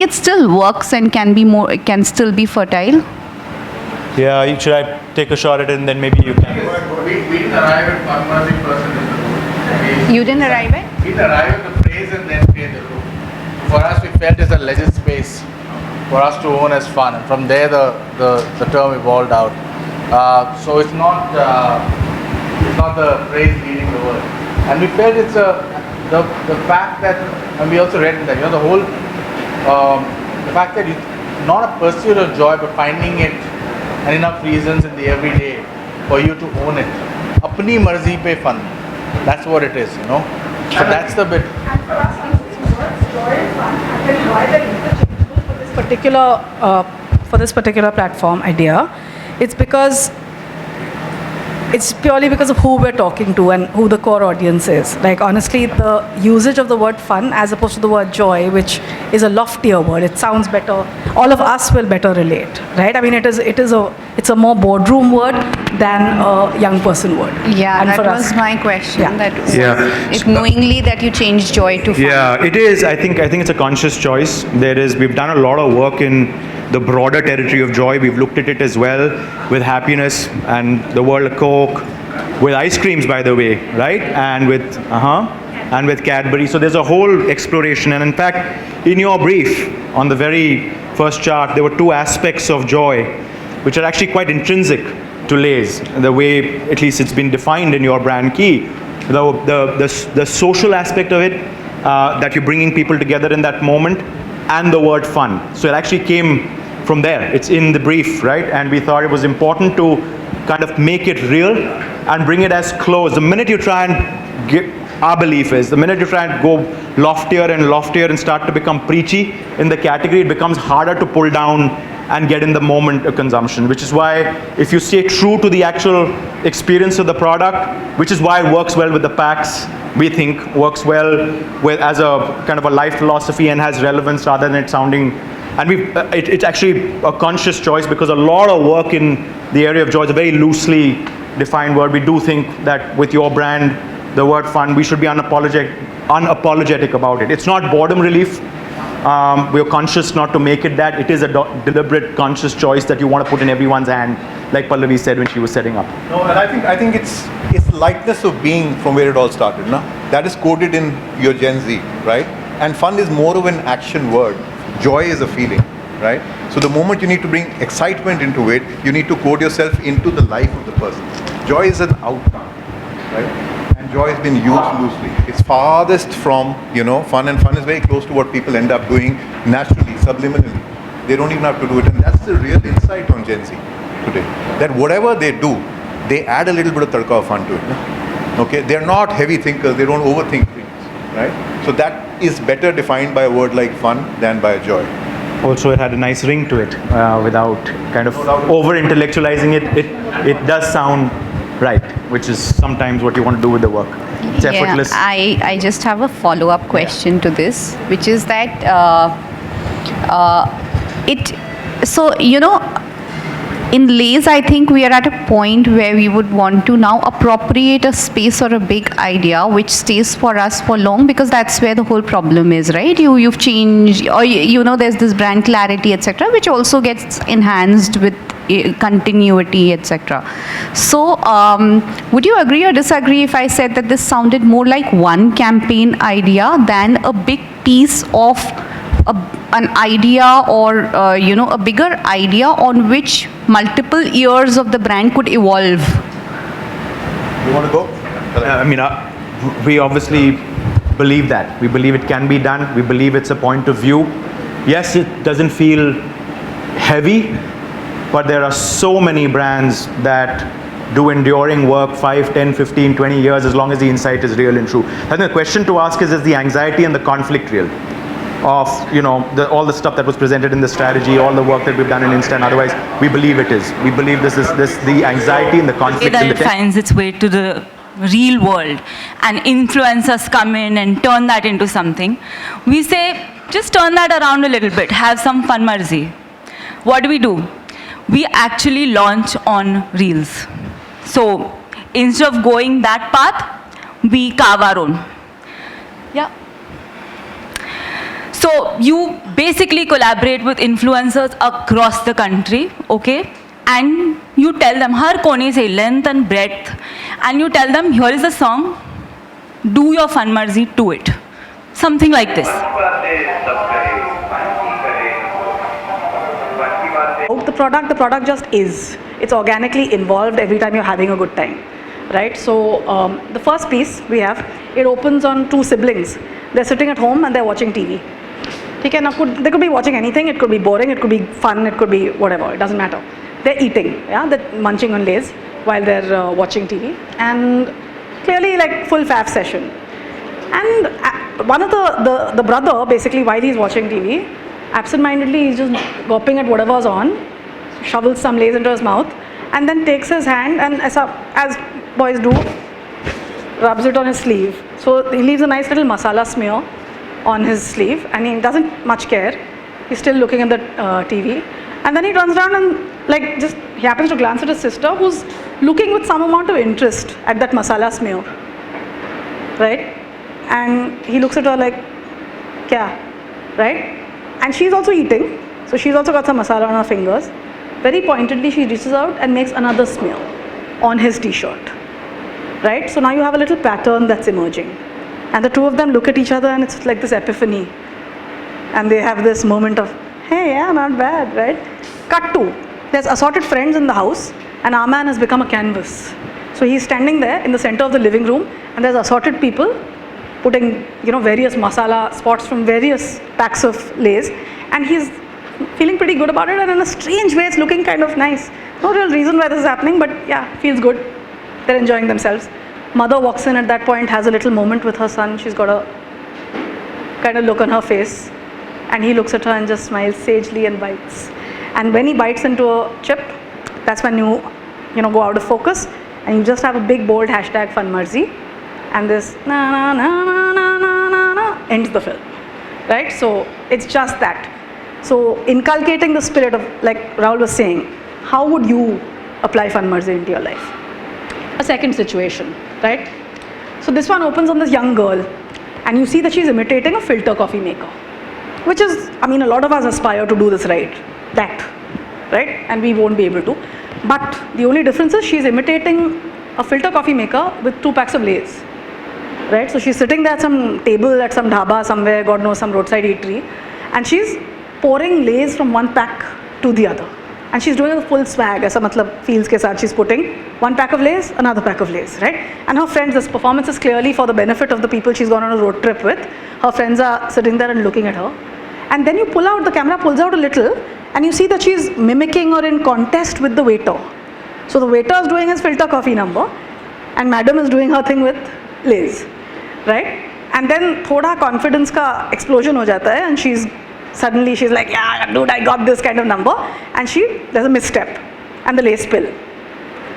it still works and can still be fertile? Yeah, should I take a shot at it and then maybe you can? We didn't arrive at Fatmazi person in the room. You didn't arrive at? We didn't arrive at the phrase and then create the room. For us, we felt it's a legit space for us to own as fun. And from there, the term evolved out. So it's not the phrase leading the word. And we felt it's the fact that, and we also read in that, the whole, the fact that it's not a pursuit of joy, but finding it and enough reasons in the everyday for you to own it. Apni marzi pe fun. That's what it is, So that's the bit. And for us, words, joy and fun, I tell you why they're interchangeable for this particular platform idea. It's purely because of who we're talking to and who the core audience is. Like, honestly, the usage of the word fun as opposed to the word joy, which is a loftier word, it sounds better. All of us will better relate, right? I mean, it's a more boardroom word than a young person word. Yeah, and that for was us, my question. Yeah. That if knowingly that you changed joy to fun. Yeah, it is. I think it's a conscious choice. We've done a lot of work in the broader territory of joy. We've looked at it as well with happiness and the world of Coke, with ice creams, by the way, right? And with Cadbury. So there's a whole exploration. And in fact, in your brief, on the very first chart, there were two aspects of joy, which are actually quite intrinsic to Lay's, the way at least it's been defined in your brand key. The social aspect of it, that you're bringing people together in that moment, and the word fun. So it actually came from there. It's in the brief, right? And we thought it was important to kind of make it real and bring it as close. The minute you try and our belief is, the minute you try and go loftier and loftier and start to become preachy in the category, it becomes harder to pull down and get in the moment of consumption, which is why if you stay true to the actual experience of the product, which is why it works well with the packs, we think works well with as a kind of a life philosophy and has relevance rather than it sounding, and it's actually a conscious choice because a lot of work in the area of joy is a very loosely defined word. We do think that with your brand, the word fun, we should be unapologetic about it. It's not boredom relief. We're conscious not to make it that. It is a deliberate, conscious choice that you want to put in everyone's hand, like Pallavi said when she was setting up. No, and I think it's lightness of being from where it all started. No? That is coded in your Gen Z, right? And fun is more of an action word. Joy is a feeling, right? So the moment you need to bring excitement into it, you need to code yourself into the life of the person. Joy is an outcome, right? And joy has been used loosely. It's farthest from, fun, and fun is very close to what people end up doing naturally, subliminally. They don't even have to do it. And that's the real insight on Gen Z today. That whatever they do, they add a little bit of tadka of fun to it. No? Okay? They're not heavy thinkers. They don't overthink things, right? So that is better defined by a word like fun than by joy. Also, it had a nice ring to it without kind of over-intellectualizing it. It does sound right, which is sometimes what you want to do with the work. It's effortless. I just have a follow-up question to this, which is that in Lay's, I think we are at a point where we would want to now appropriate a space or a big idea which stays for us for long, because that's where the whole problem is, right? You've changed, or there's this brand clarity, etc., which also gets enhanced with continuity, etc. So would you agree or disagree if I said that this sounded more like one campaign idea than a big piece of an idea, or a bigger idea on which multiple years of the brand could evolve? You want to go? We obviously believe that. We believe it can be done. We believe it's a point of view. Yes, it doesn't feel heavy, but there are so many brands that do enduring work 5, 10, 15, 20 years as long as the insight is real and true. I think the question to ask is the anxiety and the conflict real? Of all the stuff that was presented in the strategy, all the work that we've done in Insta and otherwise, we believe it is. We believe the anxiety and the conflict. That it finds its way to the real world and influencers come in and turn that into something. We say, just turn that around a little bit, have some fun marzi. What do? We actually launch on Reels. So instead of going that path, we carve our own. Yeah. So So you basically collaborate with influencers across the country, okay? And you tell them, har kone se length and breadth, and you tell them, here is the song, do your fun marzi to it. Something like this. The product just is. It's organically involved every time you're having a good time, right? So the first piece we have, it opens on two siblings. They're sitting at home and they're watching TV. Okay, now they could be watching anything. It could be boring, it could be fun, it could be whatever. It doesn't matter. They're eating, yeah, they're munching on Lays while they're watching TV, and clearly like full faff session. And one of the brother, basically while he's watching TV, absent-mindedly he's just gawping at whatever's on, shovels some Lays into his mouth, and then takes his hand and as boys do, rubs it on his sleeve. So he leaves a nice little masala smear on his sleeve, and he doesn't much care. He's still looking at the TV, and then he turns around and like just he happens to glance at his sister, who's looking with some amount of interest at that masala smear, right? And he looks at her like, kya, right? And she's also eating, so she's also got some masala on her fingers. Very pointedly, she reaches out and makes another smear on his t-shirt, right? So now you have a little pattern that's emerging, and the two of them look at each other, and it's like this epiphany, and they have this moment of, hey, yeah, not bad, right? Cut to, there's assorted friends in the house, and our man has become a canvas. So he's standing there in the center of the living room, and there's assorted people putting, various masala spots from various packs of Lays, and he's feeling pretty good about it, and in a strange way it's looking kind of nice. No real reason why this is happening, but yeah, feels good. They're enjoying themselves. Mother walks in at that point, has a little moment with her son. She's got a kind of look on her face, and he looks at her and just smiles sagely and bites. And when he bites into a chip, that's when you go out of focus, and you just have a big bold hashtag fun marzi, and this na na na na na na na na ends the film, right? So it's just that. So inculcating the spirit of, like Rahul was saying, how would you apply fun marzi into your life? A second situation, right? So this one opens on this young girl, and you see that she's imitating a filter coffee maker, which is, a lot of us aspire to do this right? And we won't be able to. But the only difference is she's imitating a filter coffee maker with 2 packs of Lays, right? So she's sitting there at some table at some dhaba somewhere, God knows, some roadside eatery, and she's pouring Lays from one pack to the other. And she's doing a full swag, aisa matlab feels ke saath she's putting 1 pack of Lays, another pack of Lays, right? And her friends, this performance is clearly for the benefit of the people she's gone on a road trip with. Her friends are sitting there and looking at her. And then the camera pulls out a little, and you see that she's mimicking or in contest with the waiter. So the waiter is doing his filter coffee number, and madam is doing her thing with Lays, right? And then thoda confidence ka explosion ho jata hai, and she's like, yeah, dude, I got this kind of number, and there's a misstep, and the Lays spill,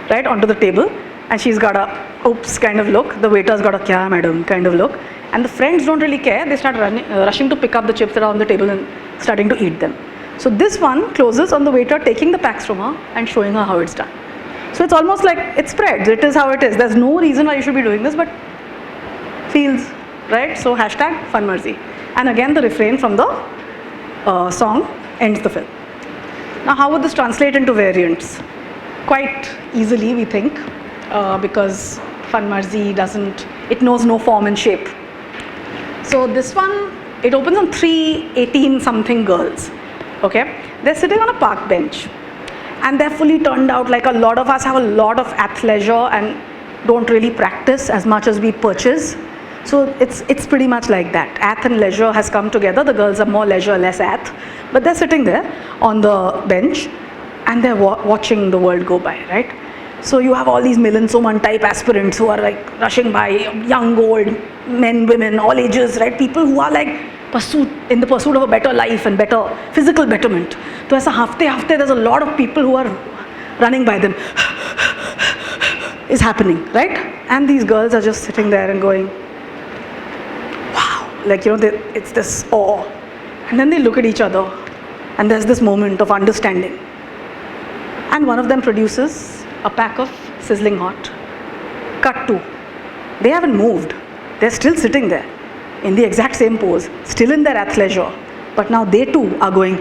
right, onto the table, and she's got a oops kind of look, the waiter's got a kya madam kind of look, and the friends don't really care. They start rushing to pick up the chips that are on the table and starting to eat them. So this one closes on the waiter taking the packs from her and showing her how it's done. So it's almost like it spreads. It is how it is. There's no reason why you should be doing this, but feels, right? So hashtag fun marzi. And again, the refrain from the song ends the film. Now, how would this translate into variants? Quite easily, we think, because fun marzi it knows no form and shape. So this one, it opens on 3 18-something girls, okay? They're sitting on a park bench, and they're fully turned out. Like a lot of us have a lot of athleisure and don't really practice as much as we purchase. So it's pretty much like that. Ath and leisure has come together. The girls are more leisure, less ath, but they're sitting there on the bench, and they're watching the world go by, right? So you have all these Milan type aspirants who are like rushing by, young, old, men, women, all ages, right? People who are like in the pursuit of a better life and better physical betterment. So as a hafte, there's a lot of people who are running by them. Is happening, right? And these girls are just sitting there and going, wow, like, it's this awe. And then they look at each other, and there's this moment of understanding. And one of them produces a pack of sizzling hot. Cut to. They haven't moved. They're still sitting there. in the exact same pose, still in their athleisure, but now they too are going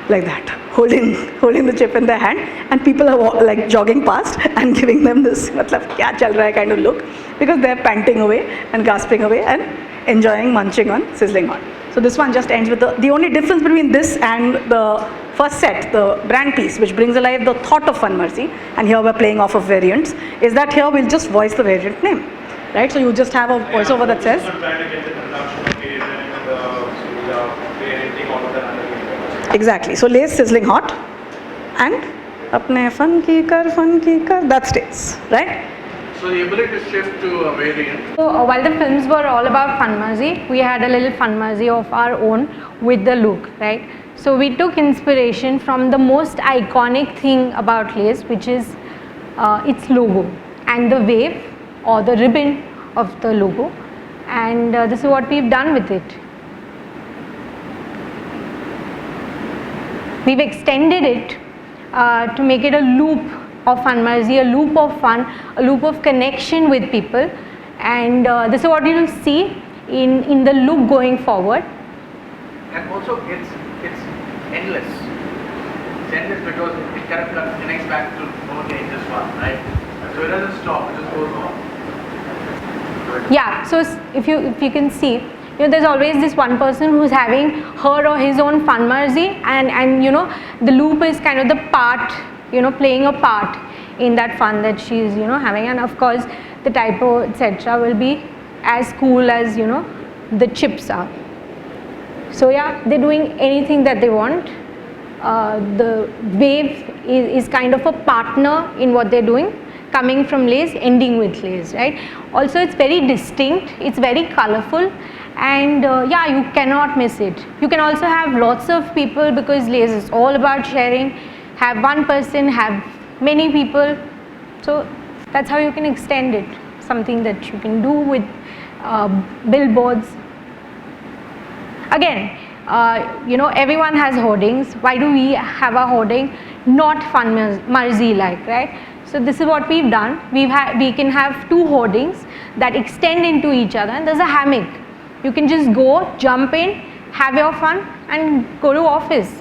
like that, holding the chip in their hand, and people are like jogging past and giving them this matlab kya chal raha hai kind of look, because they're panting away and gasping away and enjoying munching on sizzling hot. So this one just ends with the only difference between this and the first set, the brand piece, which brings alive the thought of Fun Mercy, and here we're playing off of variants, is that here we'll just voice the variant name, right? So you just have a voiceover that says. Exactly. So Lay's sizzling hot, and apne fun ki kar, that stays, right? So the ability to shift to a variant. So while the films were all about Fun Mercy, we had a little Fun Mercy of our own with the look, right? So we took inspiration from the most iconic thing about Lay's, which is its logo and the wave or the ribbon of the logo, and this is what we've done with it. We've extended it to make it a loop of Fun Mercy, a loop of fun, a loop of connection with people, and this is what you will see in the look going forward. And also it's endless. It's endless because it kind of connects back to more dangerous fun, right? So it doesn't stop, it just goes on. Yeah, so if you can see, there's always this one person who's having her or his own Fun Mercy, and the loop is kind of the part, playing a part in that fun that she's having, and of course the typo etc. will be as cool as the chips are. So yeah, they're doing anything that they want. The wave is kind of a partner in what they're doing, coming from Lay's, ending with Lay's, right? Also it's very distinct, it's very colorful, and yeah, you cannot miss it. You can also have lots of people, because Lay's is all about sharing. Have one person, have many people, so that's how you can extend it. Something that you can do with billboards. Again, everyone has hoardings. Why do we have a hoarding? Not Fun Mercy like, right? So this is what we've done. We can have two hoardings that extend into each other, and there's a hammock. You can just go, jump in, have your fun, and go to office,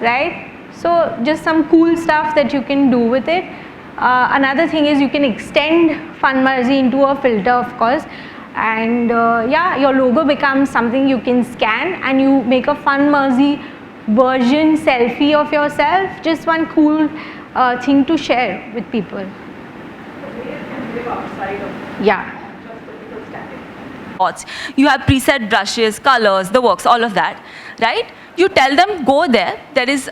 right? So just some cool stuff that you can do with it. Another thing is you can extend Fun Mercy into a filter, of course, and yeah, your logo becomes something you can scan, and you make a Fun Mercy version selfie of yourself. Just one cool thing to share with people. Yeah. You have preset brushes, colors, the works, all of that, right? You tell them, go there, there is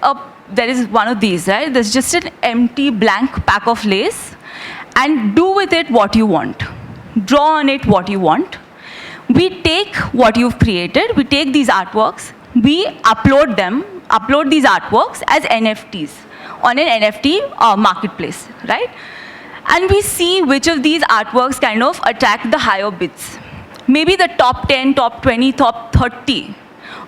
one of these, right? There's just an empty blank pack of lace, and do with it what you want. Draw on it what you want. We take what you've created, we take these artworks, we upload these artworks as NFTs on an NFT marketplace, right? And we see which of these artworks kind of attract the higher bids. Maybe the top 10, top 20, top 30,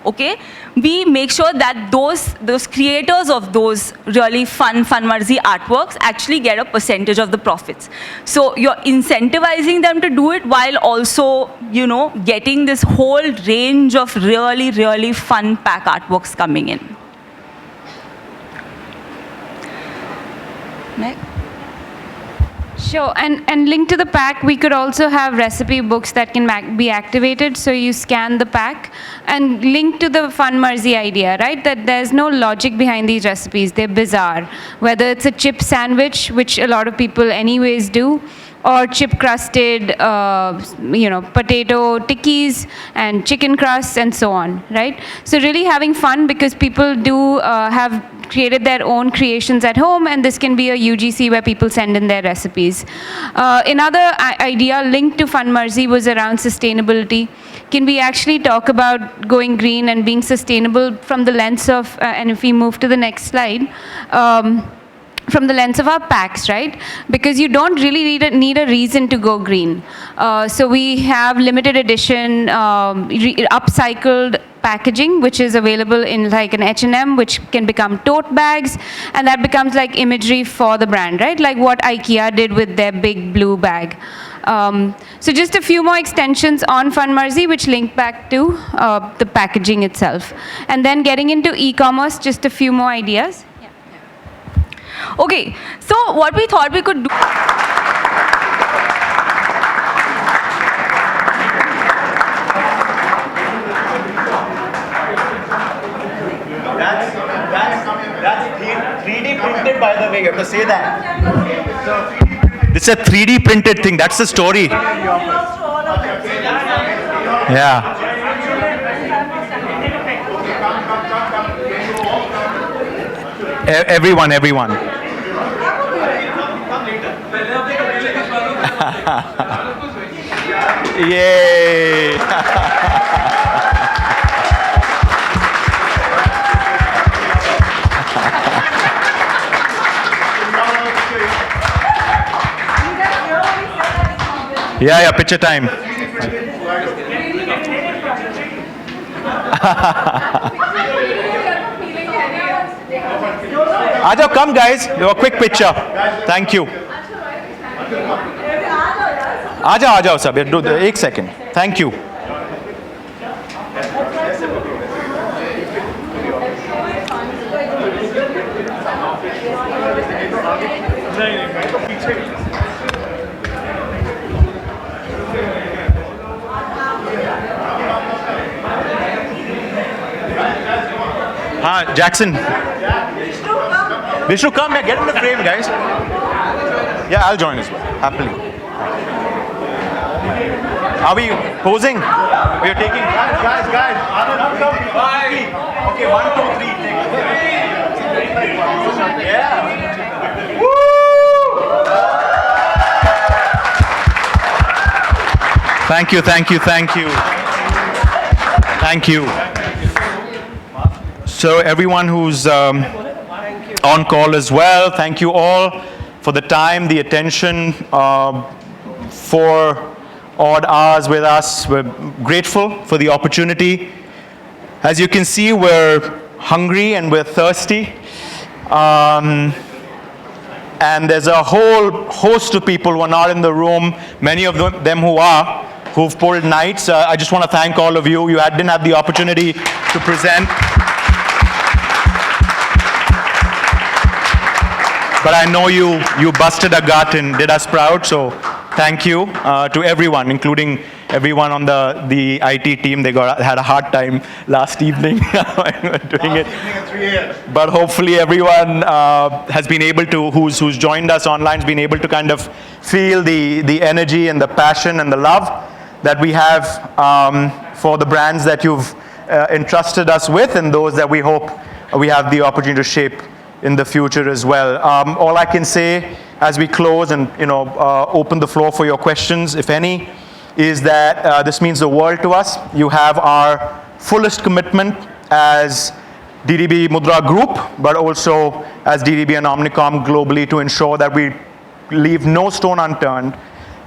okay? We make sure that those creators of those really fun Mercy artworks actually get a percentage of the profits. So you're incentivizing them to do it while also, getting this whole range of really, really fun pack artworks coming in. Next. Sure, and linked to the pack, we could also have recipe books that can be activated. So you scan the pack and link to the Fun Mercy idea, right? That there's no logic behind these recipes. They're bizarre. Whether it's a chip sandwich, which a lot of people anyways do, or chip-crusted, potato tikkis and chicken crusts and so on, right? So really having fun, because people do have created their own creations at home, and this can be a UGC where people send in their recipes. Another idea linked to Fun Mercy was around sustainability. Can we actually talk about going green and being sustainable from the lens of, and if we move to the next slide, from the lens of our packs, right? Because you don't really need a reason to go green. So we have limited edition, upcycled packaging, which is available in like an H&M, which can become tote bags, and that becomes like imagery for the brand, right? Like what IKEA did with their big blue bag. So just a few more extensions on FunMarzi, which link back to the packaging itself. And then getting into e-commerce, just a few more ideas. Okay, so what we thought we could do. That's 3D printed, by the way. You have to say that. This is a 3D printed thing. That's the story. Yeah. Everyone. Yay. Yeah, picture time. Aja, come guys, do a quick picture. Thank you. Aja, sab. Do the 1 second. Thank you. Jackson. Vishnu, come here. Get in the frame, guys. Yeah, I'll join as well. Happily. Are we posing? We are taking. Guys. Anand, come. Okay, 1, 2, 3. Yeah. Thank you. So everyone who's on call as well, thank you all for the time, the attention, 4 odd hours with us. We're grateful for the opportunity. As you can see, we're hungry and we're thirsty. And there's a whole host of people who are not in the room, many of them who've pulled nights. I just want to thank all of you. You didn't have the opportunity to present. But I know you busted a gut and did us proud, so thank you to everyone, including everyone on the IT team. They had a hard time last evening doing it. But hopefully everyone has been able to, who's joined us online, has been able to kind of feel the energy and the passion and the love that we have for the brands that you've entrusted us with, and those that we hope we have the opportunity to shape in the future as well. All I can say as we close and open the floor for your questions, if any, is that this means the world to us. You have our fullest commitment as DDB Mudra Group, but also as DDB and Omnicom globally, to ensure that we leave no stone unturned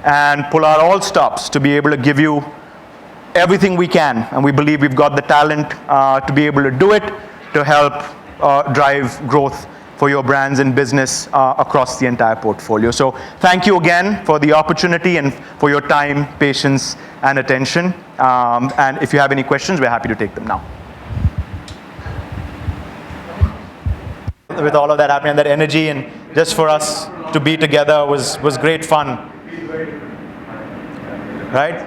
and pull out all stops to be able to give you everything we can. And we believe we've got the talent to be able to do it, to help drive growth for your brands and business across the entire portfolio. So thank you again for the opportunity and for your time, patience, and attention. And if you have any questions, we're happy to take them now. With all of that happening, that energy, and just for us to be together was great fun. Right?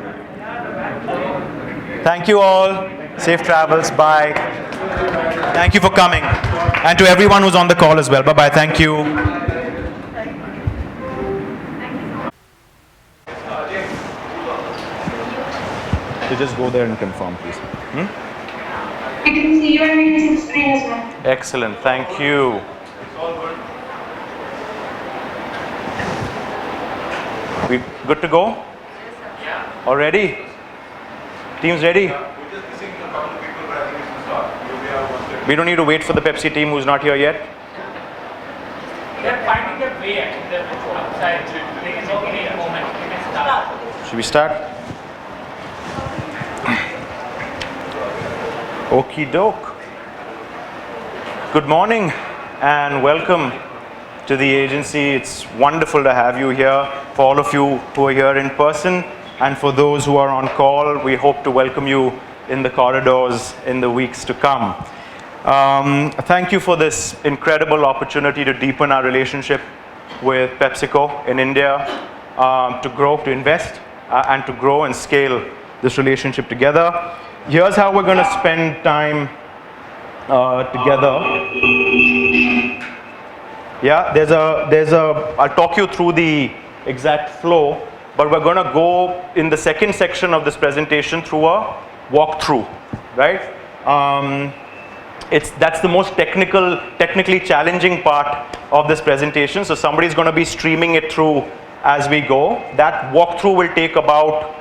Thank you all. Safe travels. Bye. Thank you for coming. And to everyone who's on the call as well. Bye-bye. Thank you. You just go there and confirm, please. I can see your meeting screen as well. Excellent. Thank you. We good to go? Yeah. Already? Team's ready? We don't need to wait for the Pepsi team who's not here yet. They're finding their way outside. They can take any moment. We can start. Should we start? Okie doke. Good morning and welcome to the agency. It's wonderful to have you here. For all of you who are here in person and for those who are on call, we hope to welcome you in the corridors in the weeks to come. Thank you for this incredible opportunity to deepen our relationship with PepsiCo in India, to grow, to invest, and to grow and scale this relationship together. Here's how we're going to spend time together. Yeah, I'll talk you through the exact flow, but we're going to go in the second section of this presentation through a walkthrough, right? That's the most technically challenging part of this presentation. So somebody's going to be streaming it through as we go. That walkthrough will take about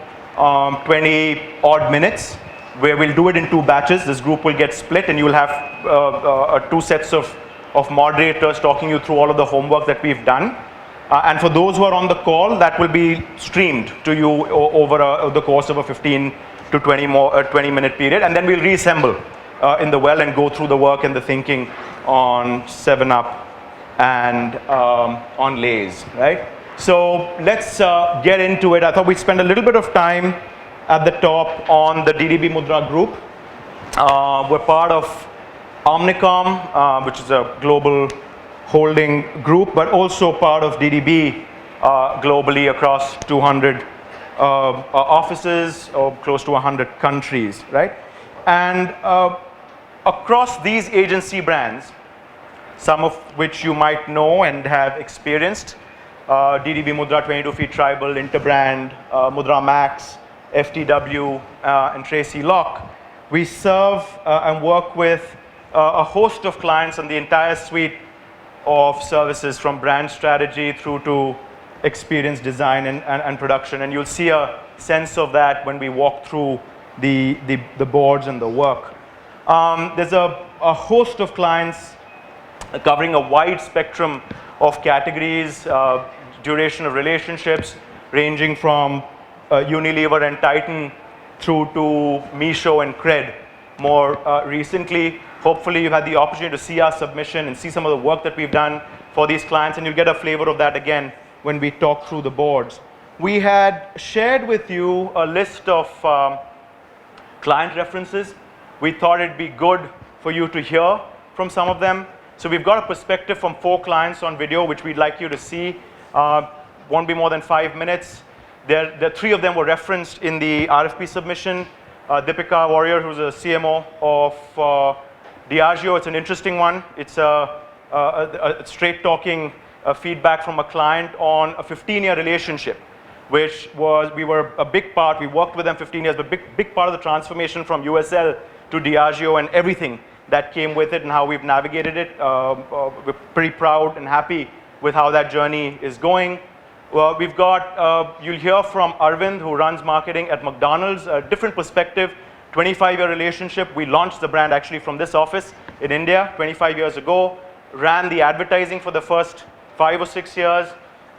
20 odd minutes, where we'll do it in 2 batches. This group will get split and you'll have 2 sets of moderators talking you through all of the homework that we've done. And for those who are on the call, that will be streamed to you over the course of a 15 to 20 minute period. And then we'll reassemble in the well and go through the work and the thinking on 7-Up and on Lay's, right? So let's get into it. I thought we'd spend a little bit of time at the top on the DDB Mudra group. We're part of Omnicom, which is a global holding group, but also part of DDB globally across 200 offices or close to 100 countries, right? And across these agency brands, some of which you might know and have experienced, DDB Mudra, 22 Feet Tribal, Interbrand, Mudra Max, FTW, and Tracy Locke. We serve and work with a host of clients on the entire suite of services, from brand strategy through to experience design and production. And you'll see a sense of that when we walk through the boards and the work. There's a host of clients covering a wide spectrum of categories, duration of relationships, ranging from Unilever and Titan through to Meesho and Cred more recently. Hopefully you've had the opportunity to see our submission and see some of the work that we've done for these clients, and you'll get a flavor of that again when we talk through the boards. We had shared with you a list of client references. We thought it'd be good for you to hear from some of them. So we've got a perspective from 4 clients on video, which we'd like you to see. Won't be more than 5 minutes. There 3 of them were referenced in the RFP submission. Deepika Warrior, who's a CMO of Diageo. It's an interesting one. It's a straight talking feedback from a client on a 15-year relationship, which was, we were a big part, we worked with them 15 years, but big part of the transformation from USL to Diageo and everything that came with it and how we've navigated it. We're pretty proud and happy with how that journey is going. We've got, you'll hear from Arvind, who runs marketing at McDonald's, a different perspective, 25-year relationship. We launched the brand actually from this office in India 25 years ago, ran the advertising for the first 5 or 6 years,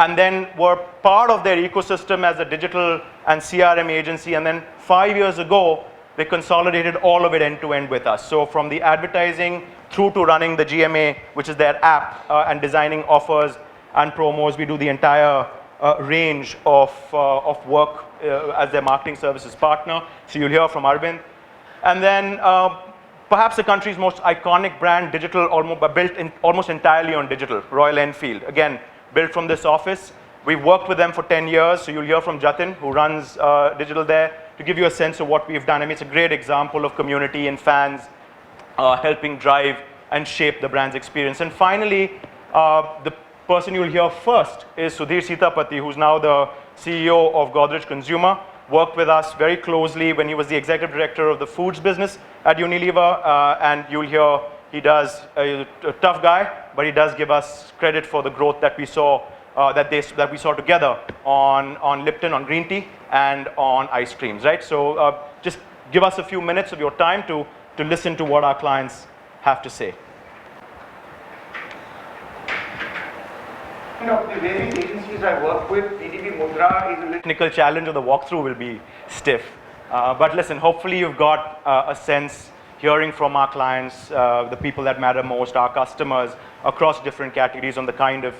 and then were part of their ecosystem as a digital and CRM agency. And then 5 years ago, they consolidated all of it end-to-end with us. So from the advertising through to running the GMA, which is their app, and designing offers and promos, we do the entire range of work as their marketing services partner. So you'll hear from Arvind. And then perhaps the country's most iconic brand, digital, built almost entirely on digital, Royal Enfield. Again, built from this office. We've worked with them for 10 years, so you'll hear from Jatin, who runs digital there, to give you a sense of what we've done. I mean, it's a great example of community and fans helping drive and shape the brand's experience. And finally, the person you'll hear first is Sudhir Sitapati, who's now the CEO of Godrej Consumer. Worked with us very closely when he was the executive director of the foods business at Unilever, and you'll hear he does a tough guy, but he does give us credit for the growth that we saw that we saw together on Lipton, on green tea, and on ice creams, right? So just give us a few minutes of your time to listen to what our clients have to say. You know, the various agencies I work with, DDB Mudra is a technical challenge, or the walkthrough will be stiff. But listen, hopefully you've got a sense hearing from our clients, the people that matter most, our customers, across different categories on the kind of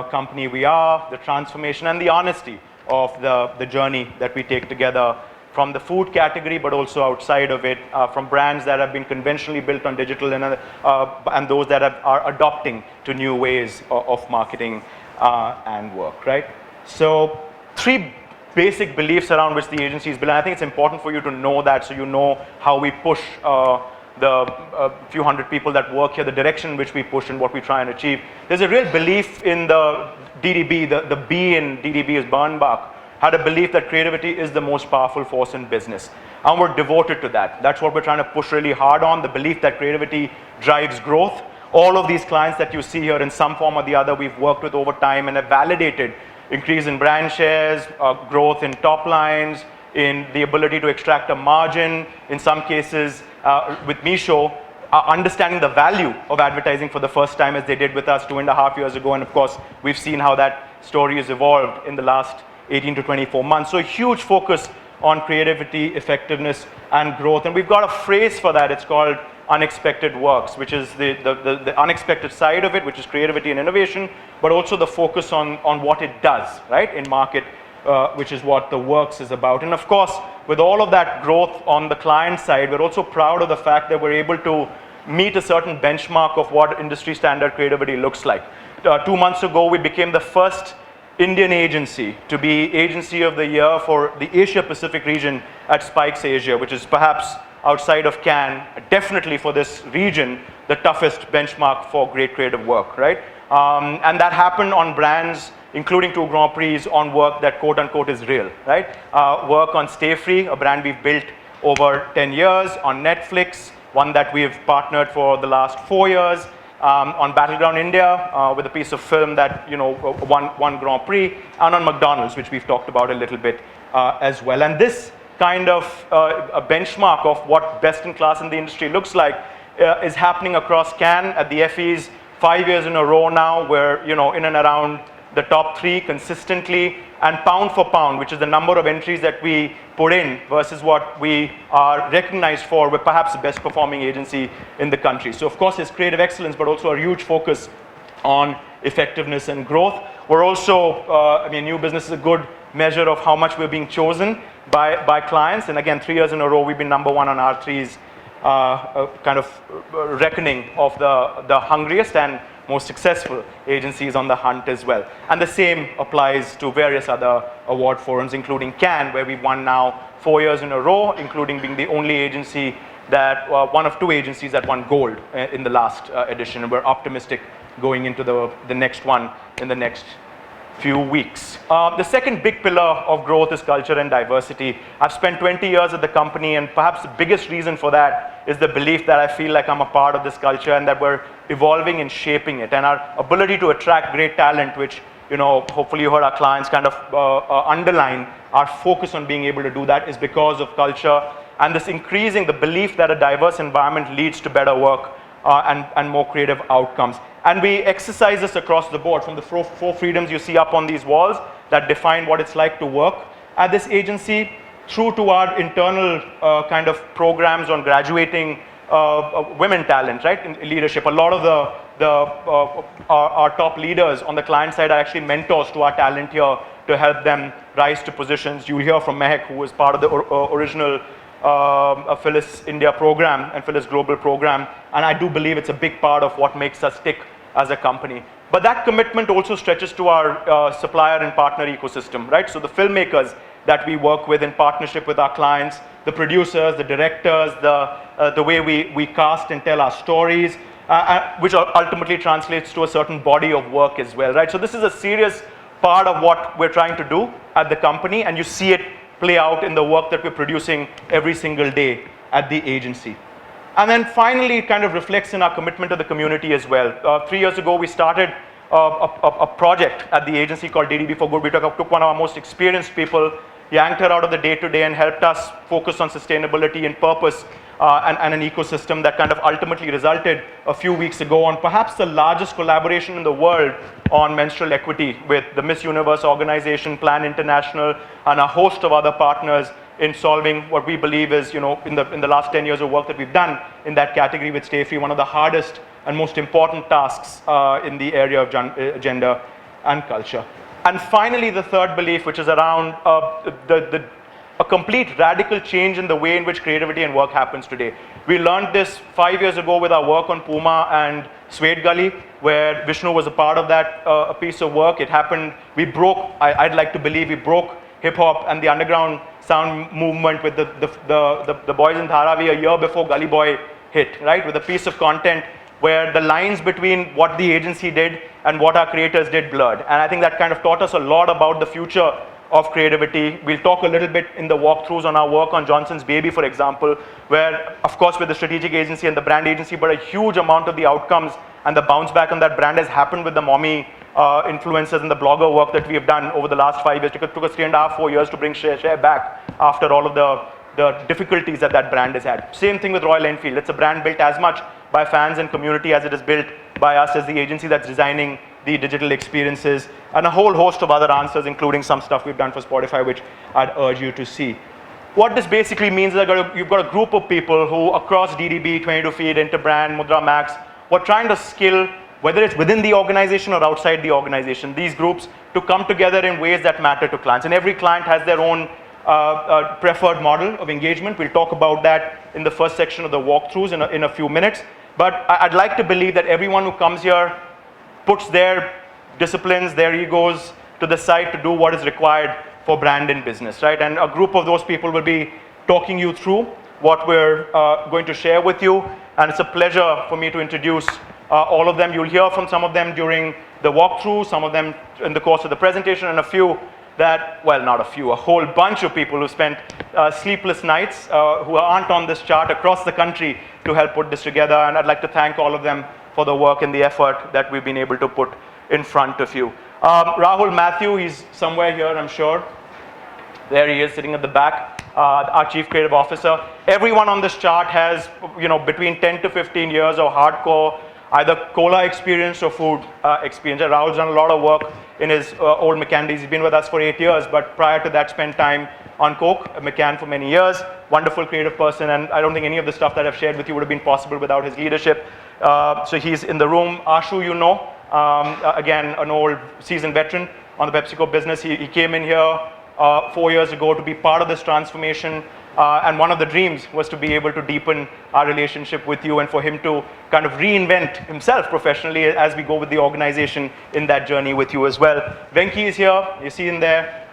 company we are, the transformation and the honesty of the journey that we take together from the food category, but also outside of it, from brands that have been conventionally built on digital and those that are adopting to new ways of marketing and work, right? So 3 basic beliefs around which the agency is built. And I think it's important for you to know that, so you know how we push the few hundred people that work here, the direction in which we push and what we try and achieve. There's a real belief in the DDB, the B in DDB is Bernbach, had a belief that creativity is the most powerful force in business. And we're devoted to that. That's what we're trying to push really hard on, the belief that creativity drives growth. All of these clients that you see here in some form or the other, we've worked with over time and have validated increase in brand shares, growth in top lines, in the ability to extract a margin, in some cases with Misho, understanding the value of advertising for the first time as they did with us 2.5 years ago. And of course, we've seen how that story has evolved in the last 18 to 24 months. So a huge focus on creativity, effectiveness, and growth. And we've got a phrase for that. It's called unexpected works, which is the unexpected side of it, which is creativity and innovation, but also the focus on what it does, right, in market, which is what the works is about. And of course, with all of that growth on the client side, we're also proud of the fact that we're able to meet a certain benchmark of what industry standard creativity looks like. 2 months ago, we became the first Indian agency to be Agency of the Year for the Asia Pacific region at Spikes Asia, which is perhaps outside of Cannes, definitely for this region, the toughest benchmark for great creative work, right? And that happened on brands, including 2 Grand Prix, on work that quote unquote is real, right? Work on Stay Free, a brand we've built over 10 years, on Netflix, one that we've partnered for the last 4 years, on Battleground India with a piece of film that won Grand Prix, and on McDonald's, which we've talked about a little bit as well. And this kind of a benchmark of what best in class in the industry looks like is happening across Cannes at the Effies 5 years in a row now. We're in and around the top 3 consistently, and pound for pound, which is the number of entries that we put in versus what we are recognized for, we're perhaps the best performing agency in the country. So of course it's creative excellence, but also a huge focus on effectiveness and growth. We're also, new business is a good measure of how much we're being chosen by clients. And again, 3 years in a row, we've been number 1 on R3's kind of reckoning of the hungriest and most successful agencies on the hunt as well. And the same applies to various other award forums, including Cannes, where we've won now 4 years in a row, including being the only agency that, one of 2 agencies that won gold in the last edition. And we're optimistic going into the next one in the next few weeks. The second big pillar of growth is culture and diversity. I've spent 20 years at the company, and perhaps the biggest reason for that is the belief that I feel like I'm a part of this culture and that we're evolving and shaping it. And our ability to attract great talent, which hopefully you heard our clients kind of underline our focus on being able to do that, is because of culture and this increasing the belief that a diverse environment leads to better work and more creative outcomes. And we exercise this across the board, from the 4 freedoms you see up on these walls that define what it's like to work at this agency, through to our internal kind of programs on graduating women talent, right, in leadership. A lot of our top leaders on the client side are actually mentors to our talent here to help them rise to positions. You'll hear from Mehak, who was part of the original Phyllis India program and Phyllis Global program, and I do believe it's a big part of what makes us tick as a company. But that commitment also stretches to our supplier and partner ecosystem, right? So the filmmakers that we work with in partnership with our clients, the producers, the directors, the way we cast and tell our stories, which ultimately translates to a certain body of work as well, right? So this is a serious part of what we're trying to do at the company, and you see it play out in the work that we're producing every single day at the agency. And then finally, it kind of reflects in our commitment to the community as well. 3 years ago, we started a project at the agency called DDB for Good. We took one of our most experienced people yanked her out of the day-to-day and helped us focus on sustainability and purpose and an ecosystem that kind of ultimately resulted a few weeks ago on perhaps the largest collaboration in the world on menstrual equity with the Miss Universe organization, Plan International, and a host of other partners in solving what we believe is, in the last 10 years of work that we've done in that category with Stay Free, one of the hardest and most important tasks in the area of gender and culture. And finally, the third belief, which is around a complete radical change in the way in which creativity and work happens today. We learned this 5 years ago with our work on Puma and Suede Gully, where Vishnu was a part of that a piece of work. It happened, we broke, I'd like to believe we broke hip-hop and the underground sound movement with the boys in Dharavi a year before Gully Boy hit, right? With a piece of content where the lines between what the agency did and what our creators did blurred. And I think that kind of taught us a lot about the future of creativity. We'll talk a little bit in the walkthroughs on our work on Johnson's Baby, for example, where, of course, with the strategic agency and the brand agency, but a huge amount of the outcomes and the bounce back on that brand has happened with the mommy influencers and the blogger work that we have done over the last 5 years. It took us 3.5, 4 years to bring share back after all of the difficulties that brand has had. Same thing with Royal Enfield. It's a brand built as much by fans and community as it is built by us as the agency that's designing the digital experiences, and a whole host of other answers, including some stuff we've done for Spotify, which I'd urge you to see. What this basically means is that you've got a group of people who across DDB, 22 Feet, Interbrand, Mudra Max, were trying to skill, whether it's within the organization or outside the organization, these groups to come together in ways that matter to clients. And every client has their own preferred model of engagement. We'll talk about that in the first section of the walkthroughs in a few minutes. But I'd like to believe that everyone who comes here puts their disciplines, their egos to the side to do what is required for brand and business, right? And a group of those people will be talking you through what we're going to share with you. And it's a pleasure for me to introduce all of them. You'll hear from some of them during the walkthrough, some of them in the course of the presentation, and a few that, well, not a few, a whole bunch of people who spent sleepless nights who aren't on this chart across the country to help put this together. And I'd like to thank all of them for the work and the effort that we've been able to put in front of you. Rahul Matthew, he's somewhere here, I'm sure. There he is, sitting at the back, our Chief Creative Officer. Everyone on this chart has, between 10 to 15 years of hardcore, either cola experience or food experience. Rahul's done a lot of work in his old McCann days. He's been with us for 8 years, but prior to that, spent time on Coke, McCann for many years. Wonderful creative person, and I don't think any of the stuff that I've shared with you would have been possible without his leadership. So he's in the room. Ashu, again, an old seasoned veteran on the PepsiCo business. He came in here 4 years ago to be part of this transformation. And one of the dreams was to be able to deepen our relationship with you and for him to kind of reinvent himself professionally as we go with the organization in that journey with you as well. Venki is here, you see him there.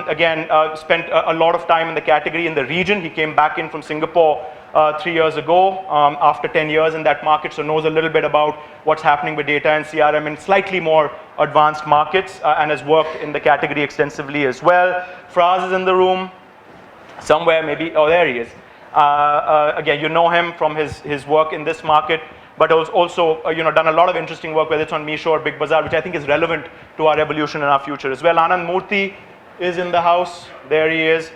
Again, spent a lot of time in the category in the region. He came back in from Singapore 3 years ago after 10 years in that market, so knows a little bit about what's happening with data and CRM in slightly more advanced markets and has worked in the category extensively as well. Fraz is in the room. Somewhere maybe, oh, there he is. Again, you know him from his work in this market, but also done a lot of interesting work, whether it's on Meesho or Big Bazaar, which I think is relevant to our evolution and our future as well. Anand Murthy is in the house. There he is.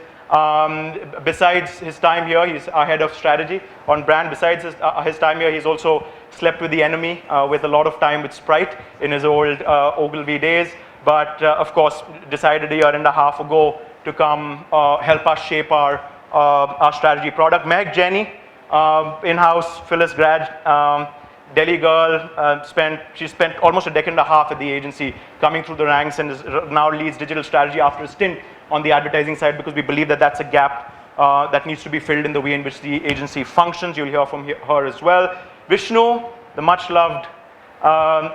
Besides his time here, he's our head of strategy on brand. Besides his time here, he's also slept with the enemy with a lot of time with Sprite in his old Ogilvy days, but of course decided a year and a half ago to come help us shape our strategy product. Meg Jenny, in-house Phyllis grad, Delhi girl, she spent almost a decade and a half at the agency, coming through the ranks, and now leads digital strategy after a stint on the advertising side, because we believe that that's a gap that needs to be filled in the way in which the agency functions. You'll hear from her as well. Vishnu, the much loved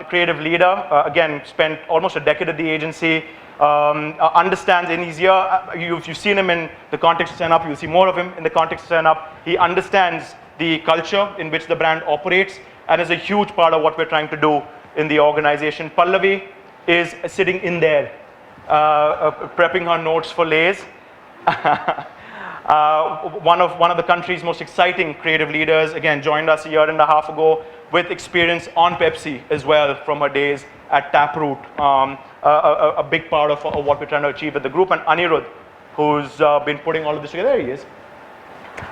creative leader, again spent almost a decade at the agency. Understands, and he's here, you've seen him in the context of Stand Up, you'll see more of him in the context of Stand Up. He understands the culture in which the brand operates and is a huge part of what we're trying to do in the organization. Pallavi is sitting in there, prepping her notes for Lays. One of the country's most exciting creative leaders, again, joined us a year and a half ago with experience on Pepsi as well from her days at Taproot. A big part of what we're trying to achieve with the group. And Anirudh, who's been putting all of this together. There he is.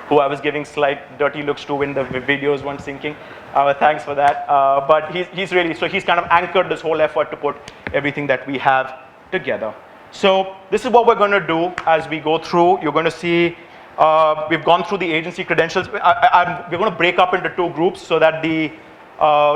Who I was giving slight dirty looks to when the videos weren't syncing. Thanks for that. But he's really, so he's kind of anchored this whole effort to put everything that we have together. So this is what we're going to do as we go through. You're going to see, we've gone through the agency credentials. We're going to break up into 2 groups so that the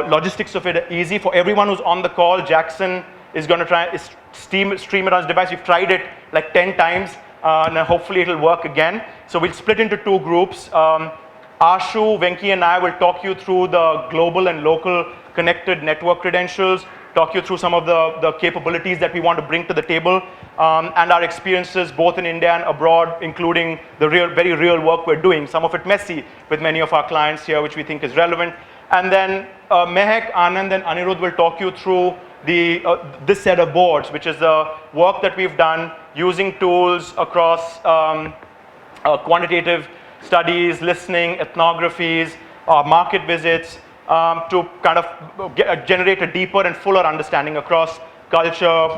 logistics of it are easy. For everyone who's on the call, Jackson is going to try stream it on his device. We've tried it like 10 times. And hopefully it'll work again. So we'll split into 2 groups. Ashu, Venki and I will talk you through the global and local connected network credentials, talk you through some of the capabilities that we want to bring to the table, and our experiences both in India and abroad, including the very real work we're doing, some of it messy with many of our clients here, which we think is relevant. And then Mehak, Anand and Anirudh will talk you through this set of boards, which is the work that we've done using tools across quantitative studies, listening, ethnographies, market visits, to kind of generate a deeper and fuller understanding across culture,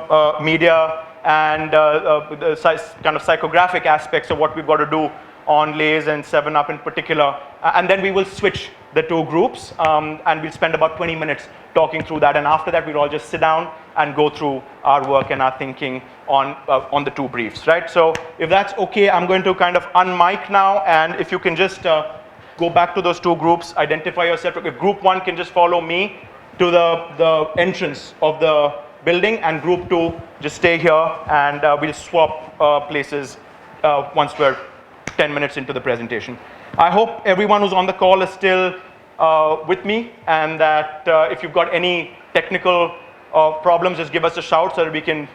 media, and the kind of psychographic aspects of what we've got to do on Lay's and 7-Up in particular. And then we will switch the 2 groups, and we'll spend about 20 minutes talking through that. And after that, we'll all just sit down and go through our work and our thinking on the 2 briefs, right? So if that's okay, I'm going to kind of unmic now, and if you can just go back to those 2 groups, identify yourself. If group 1 can just follow me to the entrance of the building, and group 2 just stay here, and we'll swap places once we're 10 minutes into the presentation. I hope everyone who's on the call is still with me, and that if you've got any technical problems, just give us a shout so that we can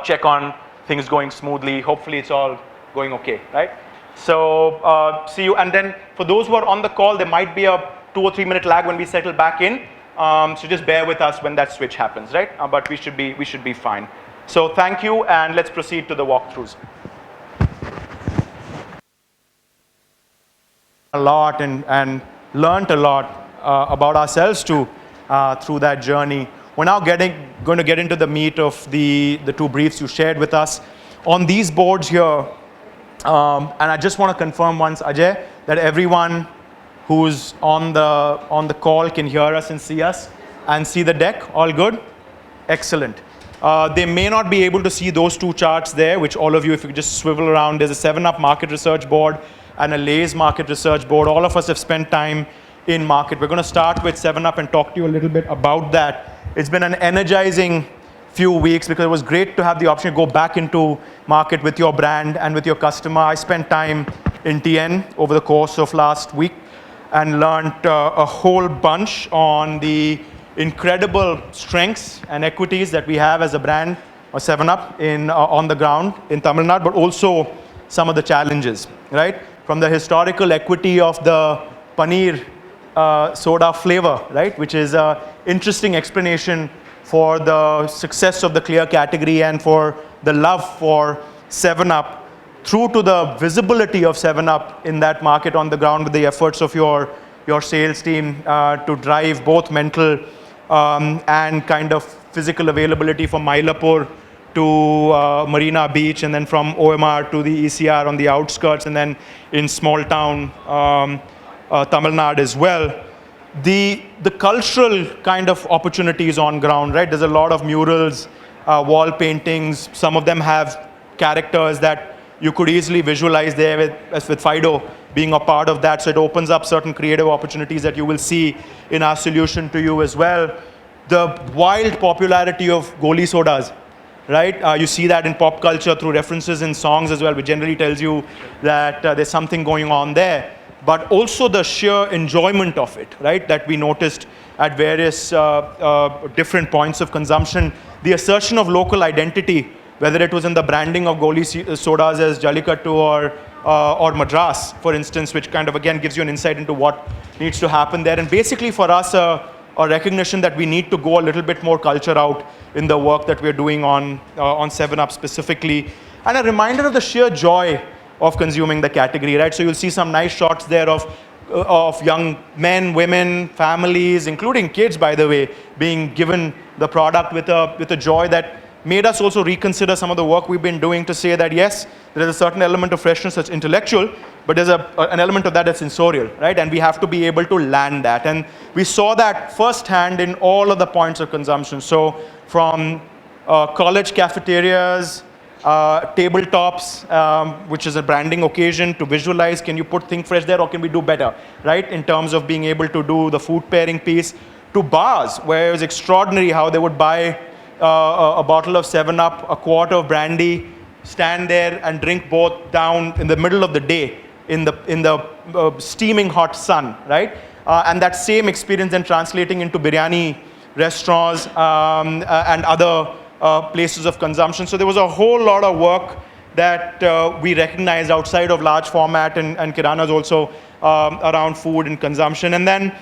check on things going smoothly. Hopefully it's all going okay, right? So see you. And then for those who are on the call, there might be a 2 or 3 minute lag when we settle back in. So just bear with us when that switch happens, right? But we should be fine. So thank you, and let's proceed to the walkthroughs. A lot and learned a lot about ourselves too through that journey. We're now going to get into the meat of the 2 briefs you shared with us. On these boards here, and I just want to confirm once, Ajay, that everyone who's on the call can hear us and see the deck. All good? Excellent. They may not be able to see those 2 charts there, which all of you, if you could just swivel around, there's a 7-Up market research board and a Lay's market research board. All of us have spent time in market. We're going to start with 7-Up and talk to you a little bit about that. It's been an energizing few weeks because it was great to have the option to go back into market with your brand and with your customer. I spent time in TN over the course of last week and learned a whole bunch on the incredible strengths and equities that we have as a brand, or 7-Up, on the ground in Tamil Nadu, but also some of the challenges, right? From the historical equity of the paneer soda flavor, right, which is an interesting explanation for the success of the clear category and for the love for 7-Up, through to the visibility of 7-Up in that market on the ground with the efforts of your sales team to drive both mental and kind of physical availability from Mylapore to Marina Beach, and then from OMR to the ECR on the outskirts, and then in small town Tamil Nadu as well. The cultural kind of opportunities on ground, right? There's a lot of murals, wall paintings. Some of them have characters that you could easily visualize there, as with Fido being a part of that. So it opens up certain creative opportunities that you will see in our solution to you as well. The wild popularity of Goli sodas, right? You see that in pop culture through references in songs as well, which generally tells you that there's something going on there. But also the sheer enjoyment of it, right? That we noticed at various different points of consumption. The assertion of local identity, whether it was in the branding of Goli sodas as Jallikattu or Madras, for instance, which kind of again gives you an insight into what needs to happen there. And basically for us, a recognition that we need to go a little bit more culture out in the work that we're doing on 7-Up specifically. And a reminder of the sheer joy of consuming the category, right? So you'll see some nice shots there of young men, women, families, including kids, by the way, being given the product with a joy that made us also reconsider some of the work we've been doing to say that yes, there is a certain element of freshness that's intellectual, but there's an element of that that's sensorial, right? And we have to be able to land that. And we saw that firsthand in all of the points of consumption. So from college cafeterias, tabletops, which is a branding occasion to visualize, can you put Think Fresh there or can we do better, right? In terms of being able to do the food pairing piece, to bars, where it was extraordinary how they would buy a bottle of 7-Up, a quart of brandy, stand there and drink both down in the middle of the day in the steaming hot sun, right? And that same experience then translating into biryani restaurants and other places of consumption. So there was a whole lot of work that we recognized outside of large format and Kirana's also around food and consumption. And then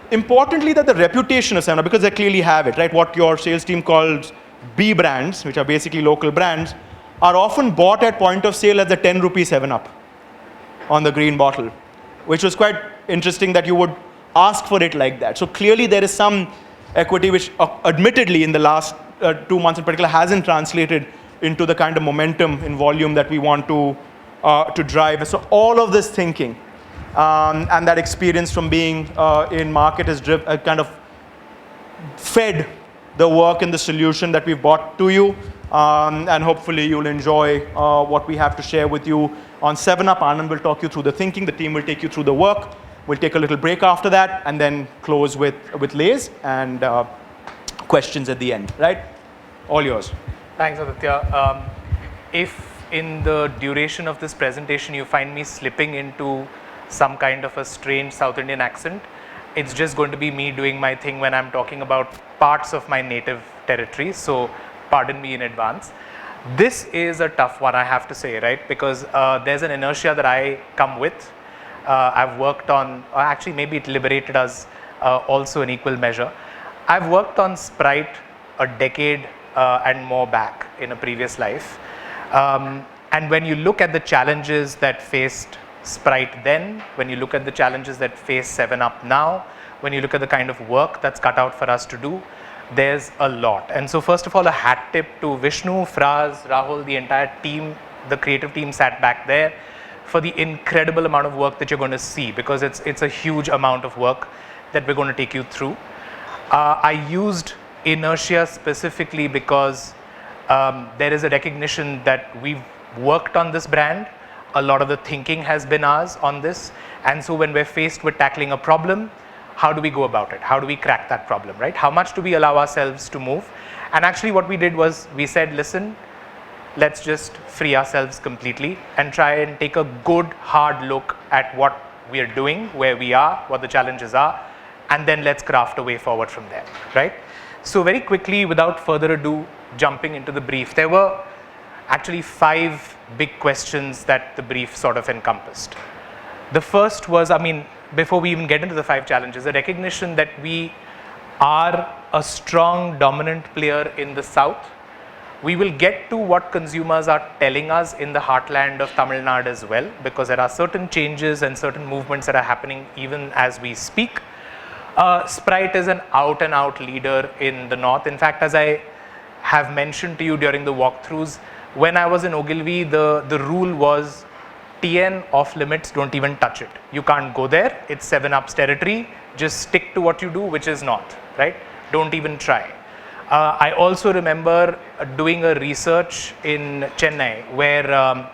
importantly, that the reputation of 7-Up, because they clearly have it, right? What your sales team calls B brands, which are basically local brands, are often bought at point of sale as the 10 rupee 7-Up on the green bottle, which was quite interesting that you would ask for it like that. So clearly there is some equity which admittedly in the last 2 months in particular hasn't translated into the kind of momentum in volume that we want to drive. So all of this thinking and that experience from being in market has kind of fed the work and the solution that we've brought to you. And hopefully you'll enjoy what we have to share with you on 7-Up. Anand will talk you through the thinking. The team will take you through the work. We'll take a little break after that and then close with Lays and questions at the end, right? All yours. Thanks, Aditya. If in the duration of this presentation you find me slipping into some kind of a strange South Indian accent, it's just going to be me doing my thing when I'm talking about parts of my native territory. So pardon me in advance. This is a tough one, I have to say, right? Because there's an inertia that I come with. I've worked on, actually maybe it liberated us also in equal measure. I've worked on Sprite a decade and more back in a previous life. And when you look at the challenges that faced Sprite then, when you look at the challenges that face 7-Up now, when you look at the kind of work that's cut out for us to do, there's a lot. And so first of all, a hat tip to Vishnu, Fraz, Rahul, the entire team, the creative team sat back there for the incredible amount of work that you're going to see, because it's a huge amount of work that we're going to take you through. I used inertia specifically because there is a recognition that we've worked on this brand. A lot of the thinking has been ours on this. And so when we're faced with tackling a problem, how do we go about it? How do we crack that problem, right? How much do we allow ourselves to move? And actually what we did was we said, listen, let's just free ourselves completely and try and take a good hard look at what we are doing, where we are, what the challenges are, and then let's craft a way forward from there, right? So very quickly, without further ado, jumping into the brief, there were actually 5 big questions that the brief sort of encompassed. The first was, before we even get into the 5 challenges, a recognition that we are a strong dominant player in the South. We will get to what consumers are telling us in the heartland of Tamil Nadu as well, because there are certain changes and certain movements that are happening even as we speak. Sprite is an out and out leader in the North. In fact, as I have mentioned to you during the walkthroughs, when I was in Ogilvy, the rule was TN off limits, don't even touch it. You can't go there, it's 7-Up's territory, just stick to what you do, which is not, right? Don't even try. I also remember doing a research in Chennai where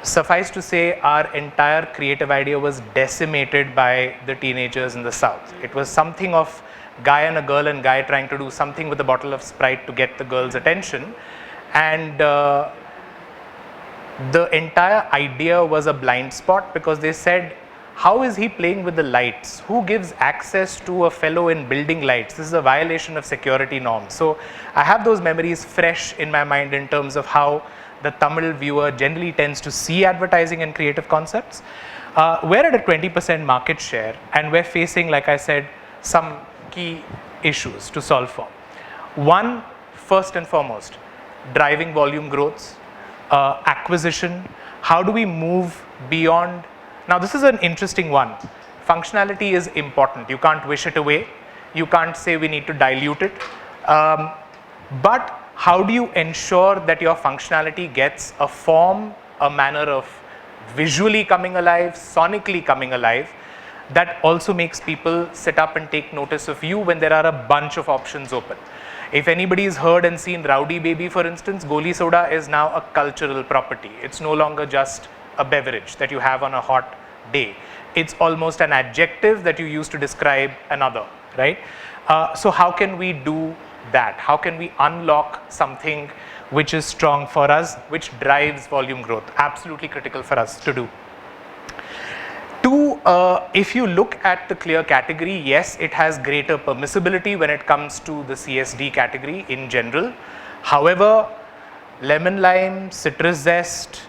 suffice to say our entire creative idea was decimated by the teenagers in the South. It was something of guy and a girl and guy trying to do something with a bottle of Sprite to get the girl's attention. And the entire idea was a blind spot, because they said, how is he playing with the lights? Who gives access to a fellow in building lights? This is a violation of security norms. So I have those memories fresh in my mind in terms of how the Tamil viewer generally tends to see advertising and creative concepts. We're at a 20% market share, and we're facing, like I said, some key issues to solve for. One, first and foremost, driving volume growth, acquisition. How do we move beyond? Now this is an interesting one. Functionality is important. You can't wish it away. You can't say we need to dilute it. But how do you ensure that your functionality gets a form, a manner of visually coming alive, sonically coming alive, that also makes people sit up and take notice of you when there are a bunch of options open. If anybody's heard and seen Rowdy Baby, for instance, Goli Soda is now a cultural property. It's no longer just a beverage that you have on a hot day. It's almost an adjective that you use to describe another, right? So how can we do that? How can we unlock something which is strong for us, which drives volume growth? Absolutely critical for us to do. Two, if you look at the clear category, yes, it has greater permissibility when it comes to the CSD category in general. However, lemon lime, citrus zest,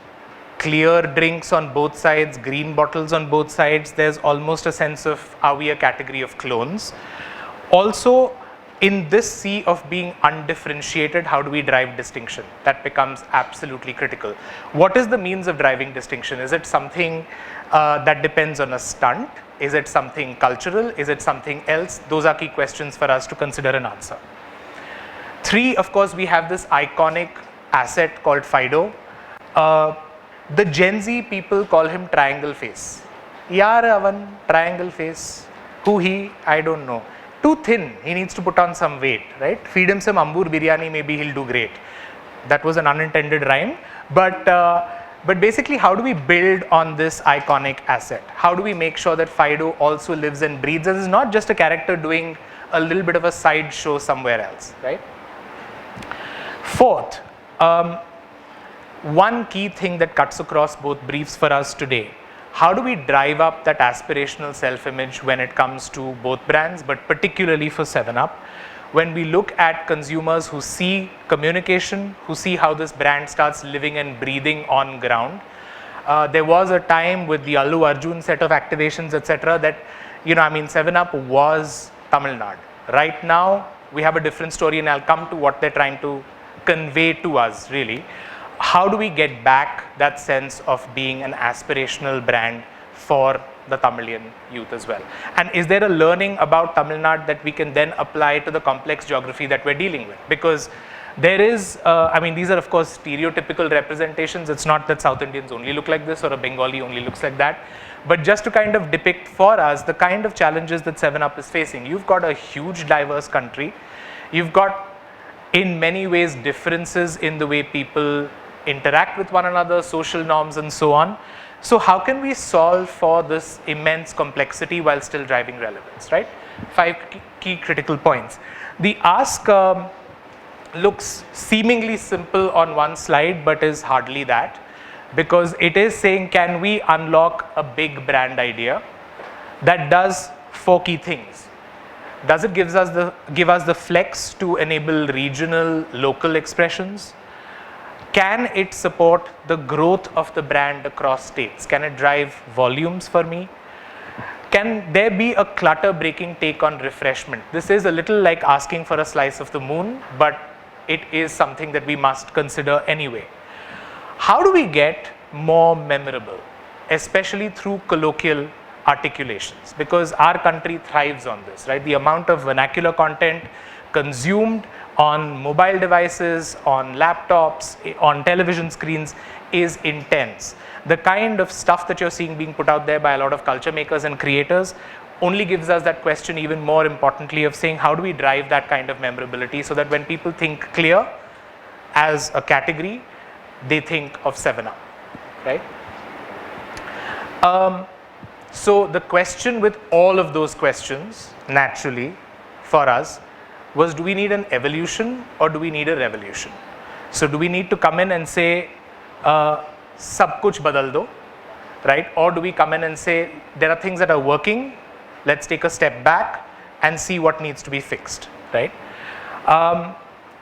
clear drinks on both sides, green bottles on both sides, there's almost a sense of, are we a category of clones? Also, in this sea of being undifferentiated, how do we drive distinction? That becomes absolutely critical. What is the means of driving distinction? Is it something that depends on a stunt? Is it something cultural? Is it something else? Those are key questions for us to consider and answer. Three, of course, we have this iconic asset called Fido. The Gen Z people call him triangle face. Yaar avan, triangle face. Who he? I don't know. Too thin, he needs to put on some weight, right? Feed him some ambur biryani, maybe he'll do great. That was an unintended rhyme, but basically, how do we build on this iconic asset? How do we make sure that Fido also lives and breathes and is not just a character doing a little bit of a side show somewhere else, right? Fourth, one key thing that cuts across both briefs for us today: how do we drive up that aspirational self-image when it comes to both brands, but particularly for 7UP? When we look at consumers who see communication, who see how this brand starts living and breathing on ground. There was a time with the Allu Arjun set of activations, etc., that, 7UP was Tamil Nadu. Right now, we have a different story, and I'll come to what they're trying to convey to us, really. How do we get back that sense of being an aspirational brand for the Tamilian youth as well? And is there a learning about Tamil Nadu that we can then apply to the complex geography that we're dealing with? Because there is, these are of course stereotypical representations. It's not that South Indians only look like this or a Bengali only looks like that. But just to kind of depict for us the kind of challenges that 7UP is facing. You've got a huge diverse country. You've got in many ways differences in the way people interact with one another, social norms and so on. So how can we solve for this immense complexity while still driving relevance, right? 5 key critical points. The ask looks seemingly simple on one slide, but is hardly that, because it is saying, can we unlock a big brand idea that does 4 key things? Does it give us the flex to enable regional, local expressions? Can it support the growth of the brand across states? Can it drive volumes for me? Can there be a clutter-breaking take on refreshment? This is a little like asking for a slice of the moon, but it is something that we must consider anyway. How do we get more memorable, especially through colloquial articulations? Because our country thrives on this, right? The amount of vernacular content consumed on mobile devices, on laptops, on television screens is intense. The kind of stuff that you're seeing being put out there by a lot of culture makers and creators only gives us that question even more importantly of saying, how do we drive that kind of memorability so that when people think clear as a category, they think of 7UP, right? So the question with all of those questions, naturally, for us, was, do we need an evolution or do we need a revolution? So do we need to come in and say, sab kuch badal do, right? Or do we come in and say, there are things that are working, let's take a step back and see what needs to be fixed, right?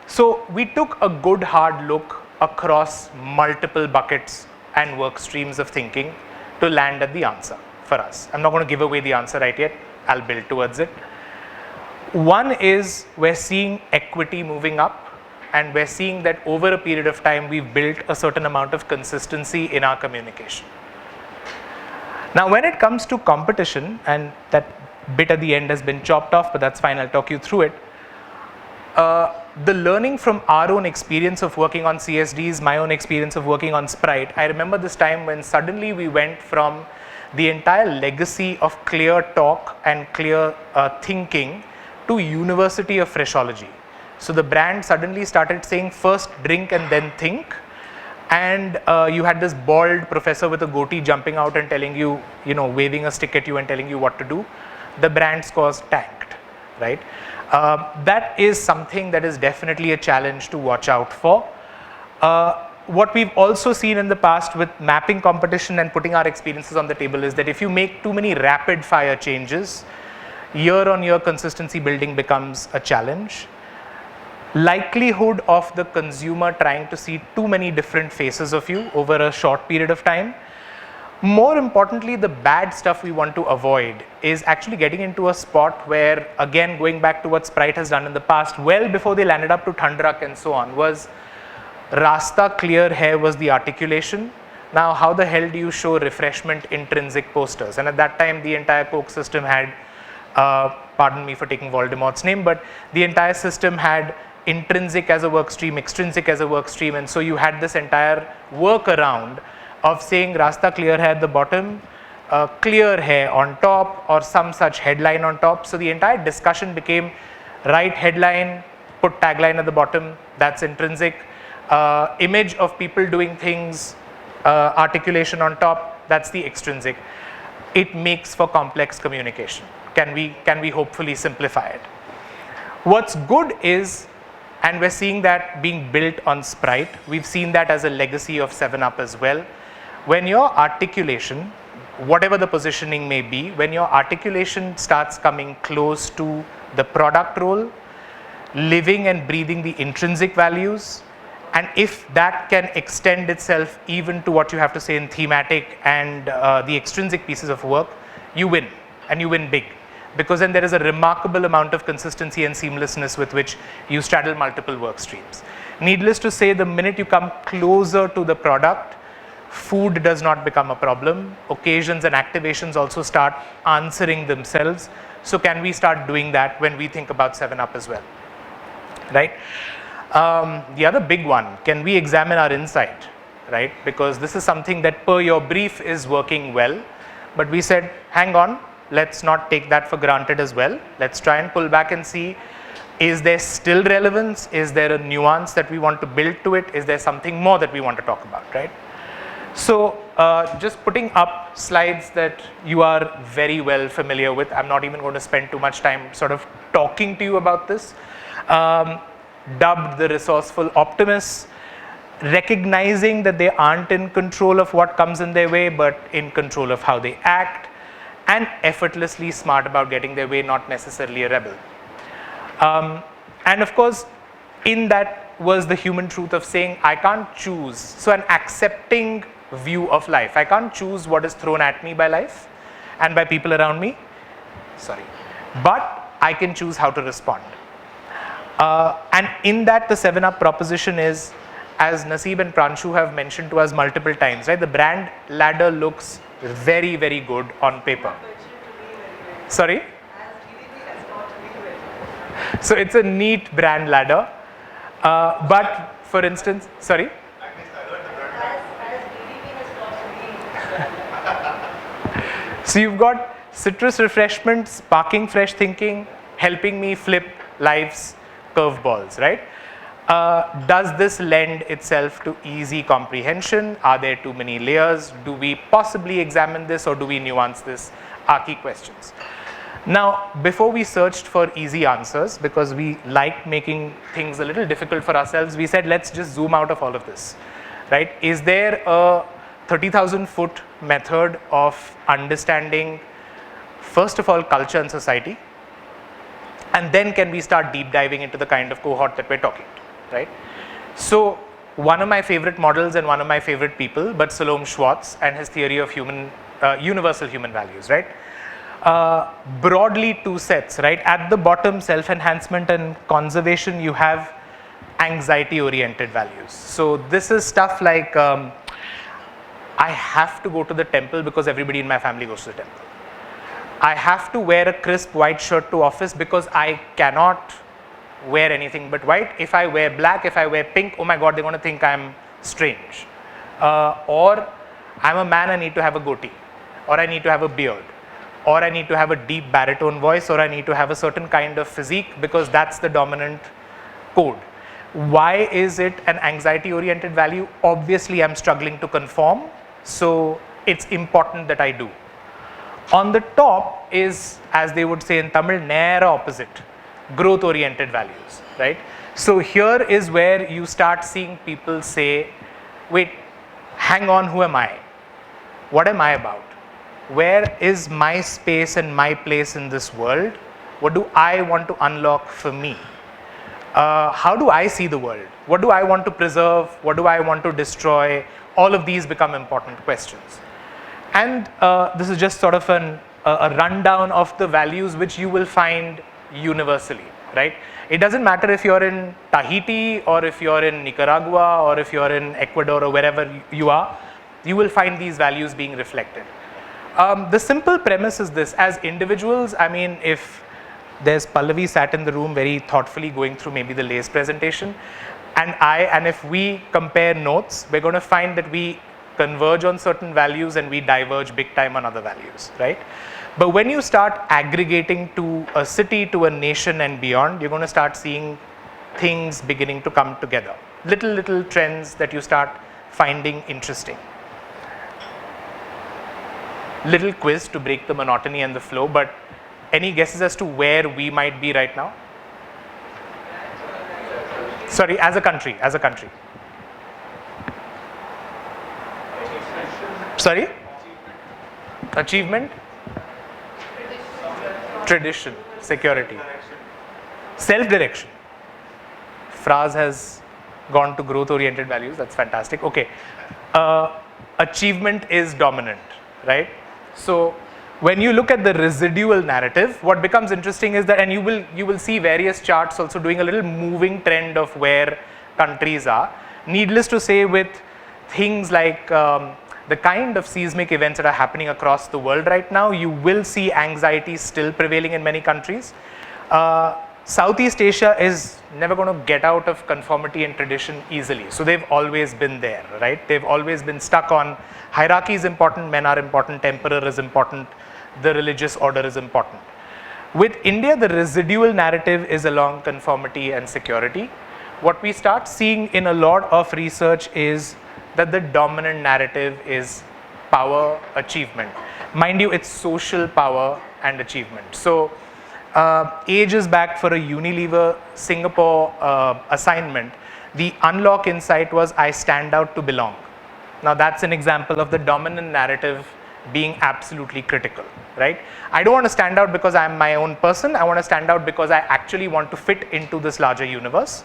So we took a good hard look across multiple buckets and work streams of thinking to land at the answer for us. I'm not going to give away the answer right yet, I'll build towards it. One is we're seeing equity moving up, and we're seeing that over a period of time we've built a certain amount of consistency in our communication. Now when it comes to competition, and that bit at the end has been chopped off, but that's fine, I'll talk you through it. the learning from our own experience of working on CSDs, my own experience of working on Sprite, I remember this time when suddenly we went from the entire legacy of clear talk and clear thinking to University of Freshology. So the brand suddenly started saying first drink and then think. And you had this bald professor with a goatee jumping out and telling you, waving a stick at you and telling you what to do. The brand scores tanked, right? That is something that is definitely a challenge to watch out for. What we've also seen in the past with mapping competition and putting our experiences on the table is that if you make too many rapid fire changes, year-on-year consistency building becomes a challenge. Likelihood of the consumer trying to see too many different faces of you over a short period of time. More importantly, the bad stuff we want to avoid is actually getting into a spot where, again, going back to what Sprite has done in the past, well before they landed up to Thandrak and so on, was Rasta clear hair was the articulation. Now, how the hell do you show refreshment intrinsic posters? And at that time, the entire Coke system had, pardon me for taking Voldemort's name, but the entire system had intrinsic as a work stream, extrinsic as a work stream, and so you had this entire workaround of saying Rasta clear hair at the bottom, clear hair on top, or some such headline on top. So the entire discussion became write headline, put tagline at the bottom, that's intrinsic, image of people doing things, articulation on top, that's the extrinsic. It makes for complex communication. Can we hopefully simplify it? What's good is, and we're seeing that being built on Sprite, we've seen that as a legacy of 7-Up as well. When your articulation, whatever the positioning may be, when your articulation starts coming close to the product role, living and breathing the intrinsic values, and if that can extend itself even to what you have to say in thematic and the extrinsic pieces of work, you win, and you win big. Because then there is a remarkable amount of consistency and seamlessness with which you straddle multiple work streams. Needless to say, the minute you come closer to the product, food does not become a problem. Occasions and activations also start answering themselves. So can we start doing that when we think about 7-Up as well, right? The other big one, can we examine our insight, right? Because this is something that per your brief is working well, but we said, hang on, let's not take that for granted as well. Let's try and pull back and see, is there still relevance? Is there a nuance that we want to build to it? Is there something more that we want to talk about, right? So just putting up slides that you are very well familiar with. I'm not even going to spend too much time sort of talking to you about this. Dubbed the resourceful optimists, recognizing that they aren't in control of what comes in their way, but in control of how they act, and effortlessly smart about getting their way, not necessarily a rebel. And of course, in that was the human truth of saying, I can't choose. So an accepting view of life. I can't choose what is thrown at me by life and by people around me. Sorry. But I can choose how to respond. And in that, the 7-Up proposition is, as Naseeb and Pranshu have mentioned to us multiple times, right? The brand ladder looks very, very good on paper. Sorry? So it's a neat brand ladder. But for instance, sorry? So you've got citrus refreshment, sparking fresh thinking, helping me flip life's curveballs, right? Does this lend itself to easy comprehension? Are there too many layers? Do we possibly examine this, or do we nuance this? Are key questions. Now, before we searched for easy answers, because we like making things a little difficult for ourselves, we said, let's just zoom out of all of this, right? Is there a 30,000 foot method of understanding, first of all, culture and society? And then can we start deep diving into the kind of cohort that we're talking to, right? So one of my favorite models and one of my favorite people, but Salome Schwartz and his theory of universal human values, right? Broadly two sets, right? At the bottom, self-enhancement and conservation, you have anxiety-oriented values. So this is stuff like, I have to go to the temple because everybody in my family goes to the temple. I have to wear a crisp white shirt to office because I cannot wear anything but white. If I wear black, if I wear pink, oh my God, they're going to think I'm strange. Or I'm a man, I need to have a goatee, or I need to have a beard, or I need to have a deep baritone voice, or I need to have a certain kind of physique because that's the dominant code. Why is it an anxiety oriented value? Obviously, I'm struggling to conform, so it's important that I do. On the top is, as they would say in Tamil, nera opposite, growth oriented values, right? So here is where you start seeing people say, wait, hang on, who am I? What am I about? Where is my space and my place in this world? What do I want to unlock for me? How do I see the world? What do I want to preserve? What do I want to destroy? All of these become important questions. And this is just sort of a rundown of the values which you will find universally, right? It doesn't matter if you're in Tahiti or if you're in Nicaragua or if you're in Ecuador or wherever you are, you will find these values being reflected. The simple premise is this: as individuals, I mean, if there's Pallavi sat in the room very thoughtfully going through maybe the LACE presentation, and if we compare notes, we're going to find that we converge on certain values and we diverge big time on other values, right? But when you start aggregating to a city, to a nation and beyond, you're going to start seeing things beginning to come together. Little trends that you start finding interesting. Little quiz to break the monotony and the flow, but any guesses as to where we might be right now? Sorry, as a country. Sorry? Achievement? Tradition, security. Self-direction. Phrase has gone to growth-oriented values, that's fantastic. Okay, achievement is dominant, right? So when you look at the residual narrative, what becomes interesting is that, and you will see various charts also doing a little moving trend of where countries are. Needless to say, with things like the kind of seismic events that are happening across the world right now, you will see anxiety still prevailing in many countries. Southeast Asia is never going to get out of conformity and tradition easily. So they've always been there, right? They've always been stuck on hierarchy is important, men are important, emperor is important, the religious order is important. With India, the residual narrative is along conformity and security. What we start seeing in a lot of research is that the dominant narrative is power, achievement. Mind you, it's social power and achievement. So ages back for a Unilever Singapore assignment, the unlock insight was I stand out to belong. Now that's an example of the dominant narrative being absolutely critical, right? I don't want to stand out because I'm my own person. I want to stand out because I actually want to fit into this larger universe.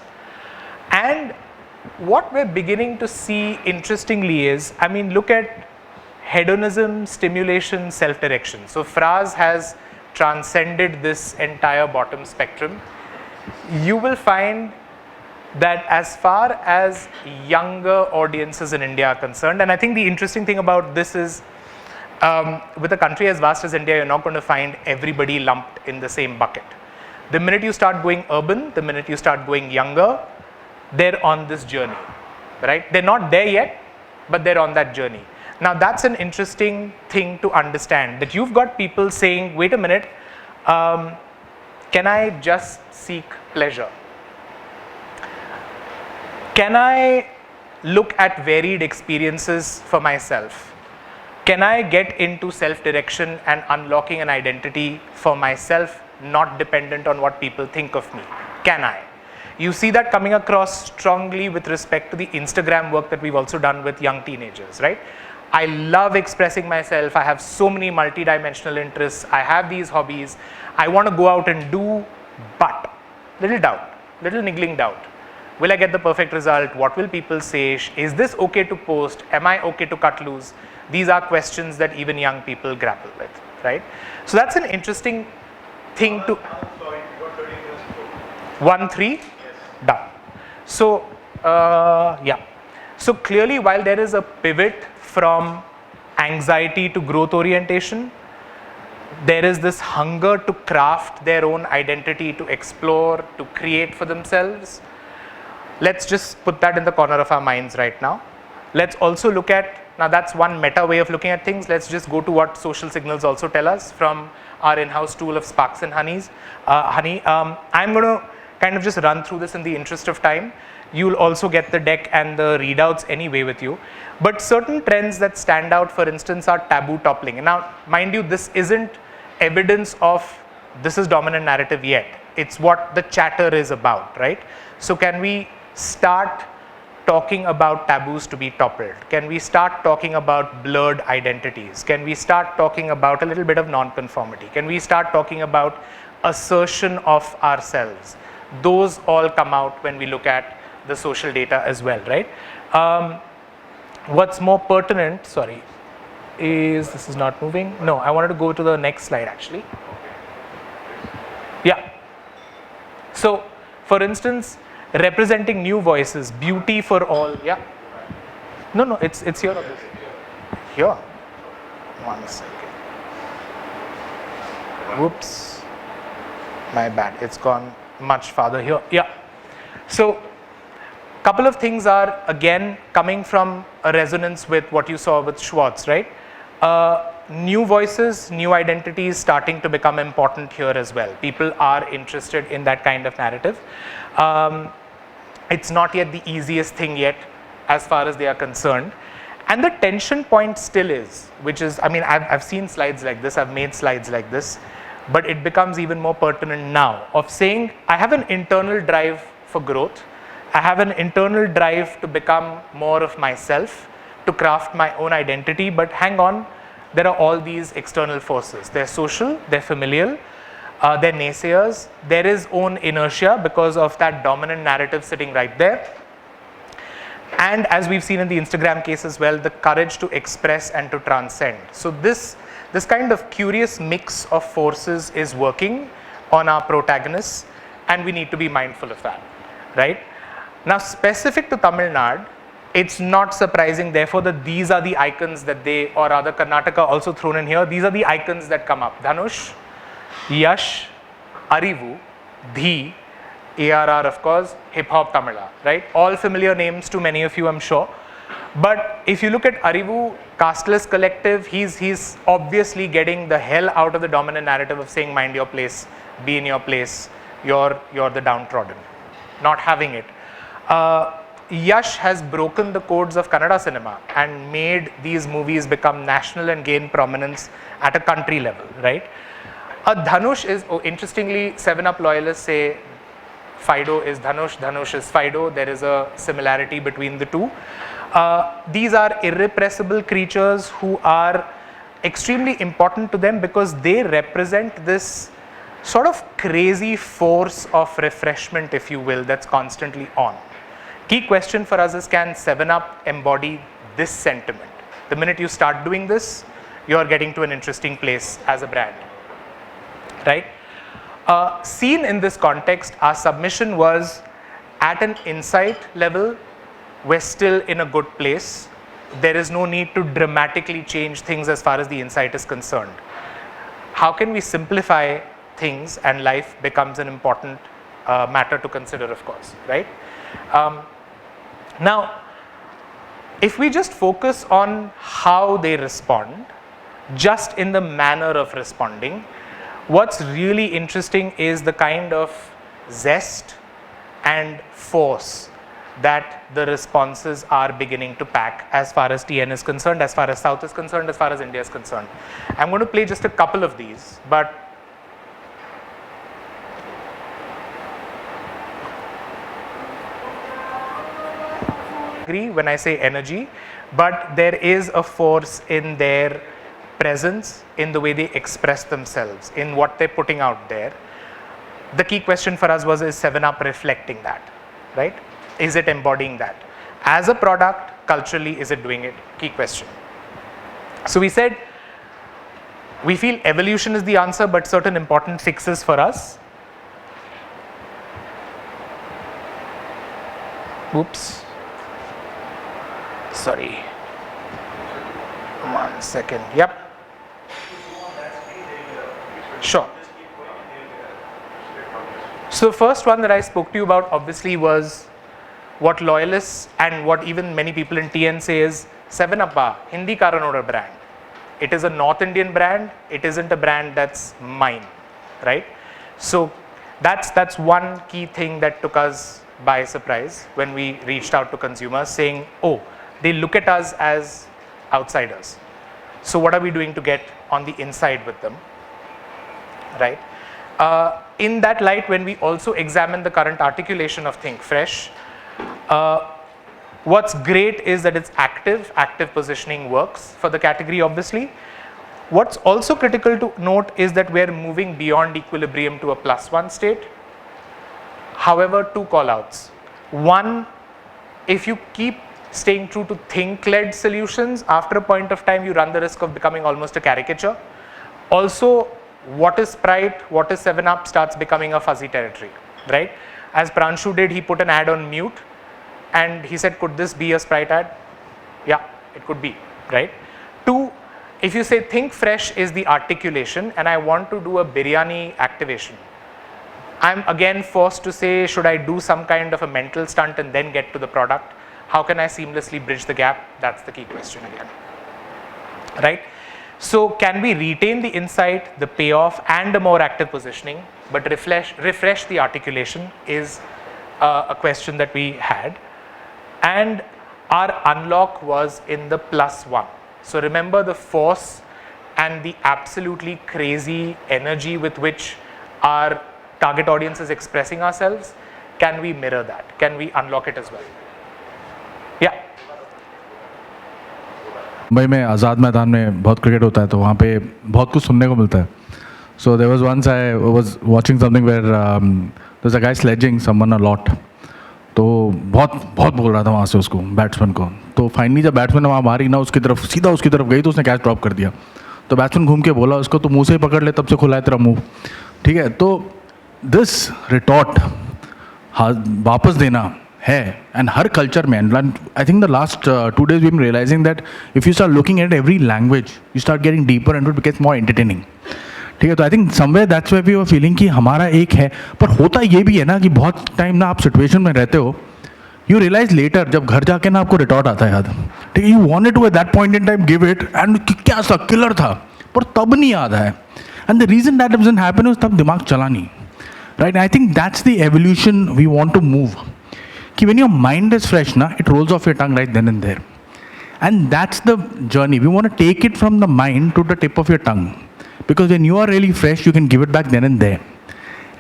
And what we're beginning to see interestingly is, I mean, look at hedonism, stimulation, self-direction. So Fraz has transcended this entire bottom spectrum. You will find that as far as younger audiences in India are concerned, and I think the interesting thing about this is, with a country as vast as India, you're not going to find everybody lumped in the same bucket. The minute you start going urban, the minute you start going younger, they're on this journey, right? They're not there yet, but they're on that journey. Now that's an interesting thing to understand, that you've got people saying, wait a minute, can I just seek pleasure? Can I look at varied experiences for myself? Can I get into self-direction and unlocking an identity for myself, not dependent on what people think of me? Can I? You see that coming across strongly with respect to the Instagram work that we've also done with young teenagers, right? I love expressing myself. I have so many multi-dimensional interests. I have these hobbies. I want to go out and do, but little doubt, little niggling doubt. Will I get the perfect result? What will people say? Is this okay to post? Am I okay to cut loose? These are questions that even young people grapple with, right? So that's an interesting thing to... 1-3? Done. So, yeah. So clearly, while there is a pivot from anxiety to growth orientation, there is this hunger to craft their own identity, to explore, to create for themselves. Let's just put that in the corner of our minds right now. Let's also look at, now that's one meta way of looking at things. Let's just go to what social signals also tell us from our in-house tool of Sparks and Honey. I'm going to kind of just run through this in the interest of time. You'll also get the deck and the readouts anyway with you. But certain trends that stand out, for instance, are taboo toppling. And now, mind you, this isn't evidence of this is dominant narrative yet. It's what the chatter is about, right? So can we start talking about taboos to be toppled? Can we start talking about blurred identities? Can we start talking about a little bit of non-conformity? Can we start talking about assertion of ourselves? Those all come out when we look at the social data as well, right? What's more pertinent, sorry, is this is not moving. No, I wanted to go to the next slide actually. Yeah. So, for instance, representing new voices, beauty for all. Yeah. No, it's here. Here. 1 second. Whoops. My bad. It's gone much farther here. Yeah. So, couple of things are again coming from a resonance with what you saw with Schwartz, right? New voices, new identities starting to become important here as well. People are interested in that kind of narrative. It's not yet the easiest thing yet as far as they are concerned. And the tension point still is, which is, I mean, I've seen slides like this, I've made slides like this, but it becomes even more pertinent now of saying, I have an internal drive for growth. I have an internal drive to become more of myself, to craft my own identity, but hang on, there are all these external forces. They're social, they're familial, they're naysayers, there is own inertia because of that dominant narrative sitting right there. And as we've seen in the Instagram case as well, the courage to express and to transcend. So this kind of curious mix of forces is working on our protagonists, and we need to be mindful of that, right? Now, specific to Tamil Nadu, it's not surprising, therefore, that these are the icons that they, or rather Karnataka also thrown in here, these are the icons that come up. Dhanush, Yash, Arivu, Dhi, ARR of course, Hip Hop Tamila, right? All familiar names to many of you, I'm sure. But if you look at Arivu, Casteless Collective, he's obviously getting the hell out of the dominant narrative of saying mind your place, be in your place, you're the downtrodden, not having it. Yash has broken the codes of Kannada cinema and made these movies become national and gain prominence at a country level, right? Dhanush is, interestingly, 7-Up loyalists say Fido is Dhanush, Dhanush is Fido. There is a similarity between the two. These are irrepressible creatures who are extremely important to them because they represent this sort of crazy force of refreshment, if you will, that's constantly on. Key question for us is, can 7-Up embody this sentiment? The minute you start doing this, you're getting to an interesting place as a brand, right? Seen in this context, our submission was at an insight level, we're still in a good place. There is no need to dramatically change things as far as the insight is concerned. How can we simplify things, and life becomes an important matter to consider, of course, right? Now, if we just focus on how they respond, just in the manner of responding, what's really interesting is the kind of zest and force that the responses are beginning to pack as far as TN is concerned, as far as South is concerned, as far as India is concerned. I'm going to play just a couple of these, but agree when I say energy, but there is a force in their presence, in the way they express themselves, in what they're putting out there. The key question for us was, is 7-Up reflecting that, right? Is it embodying that? As a product, culturally, is it doing it? Key question. So we said, we feel evolution is the answer, but certain important fixes for us. Oops. Sorry. 1 second. Yep. So the first one that I spoke to you about obviously was what loyalists and what even many people in TN say is 7up Hindi Karanoda brand. It is a North Indian brand. It isn't a brand that's mine, right? So that's one key thing that took us by surprise when we reached out to consumers saying, oh, they look at us as outsiders. So what are we doing to get on the inside with them, right? In that light, when we also examine the current articulation of Think Fresh, what's great is that it's active positioning works for the category obviously. What's also critical to note is that we're moving beyond equilibrium to a +1 state. However, two call outs. One, if you keep staying true to think-led solutions, after a point of time you run the risk of becoming almost a caricature. Also, what is Sprite, what is 7up starts becoming a fuzzy territory, right? As Pranshu did, he put an ad on mute and he said, could this be a Sprite ad? Yeah, it could be, right? Two, if you say Think Fresh is the articulation and I want to do a biryani activation, I'm again forced to say, should I do some kind of a mental stunt and then get to the product? How can I seamlessly bridge the gap? That's the key question again, right? So can we retain the insight, the payoff and a more active positioning, but refresh the articulation is a question that we had. And our unlock was in the +1. So remember the force and the absolutely crazy energy with which our target audience is expressing ourselves. Can we mirror that? Can we unlock it as well? Yeah. Mumbai में आज़ाद मैदान में बहुत cricket होता है तो वहाँ पे बहुत कुछ सुनने को मिलता है. So there was once I was watching something where there's a guy sledging someone a lot. तो बहुत बोल रहा था वहाँ से उसको बैट्समैन को. तो फाइनली जब बैट्समैन ने वहाँ मारी ना उसकी तरफ सीधा उसकी तरफ गई तो उसने कैच ड्रॉप कर दिया. तो बैट्समैन घूम के बोला उसको तो मुँह से ही पकड़ ले, तब से खुला है तेरा मुँह. ठीक है, तो दिस रिटॉर्ट वापस देना है एंड हर कल्चर में. And I think the last 2 days we am realizing that if you start looking at every language you start getting deeper and it becomes more entertaining. ठीक है, तो I think somewhere that's where we are feeling कि हमारा एक है. पर होता ये भी है ना कि बहुत टाइम ना आप सिचुएशन में रहते हो, यू रियलाइज लेटर जब घर जाके ना आपको रिटॉर्ट आता है याद. ठीक है, you wanted to at that point in time give it and क्या सा किलर था पर तब नहीं याद है. And the reason that doesn't happen is तब दिमाग चला नहीं. Right, I think that's the evolution we want to move. कि when your mind is fresh na, it rolls off your tongue right then and there. And that's the journey. We want to take it from the mind to the tip of your tongue. Because when you are really fresh, you can give it back then and there.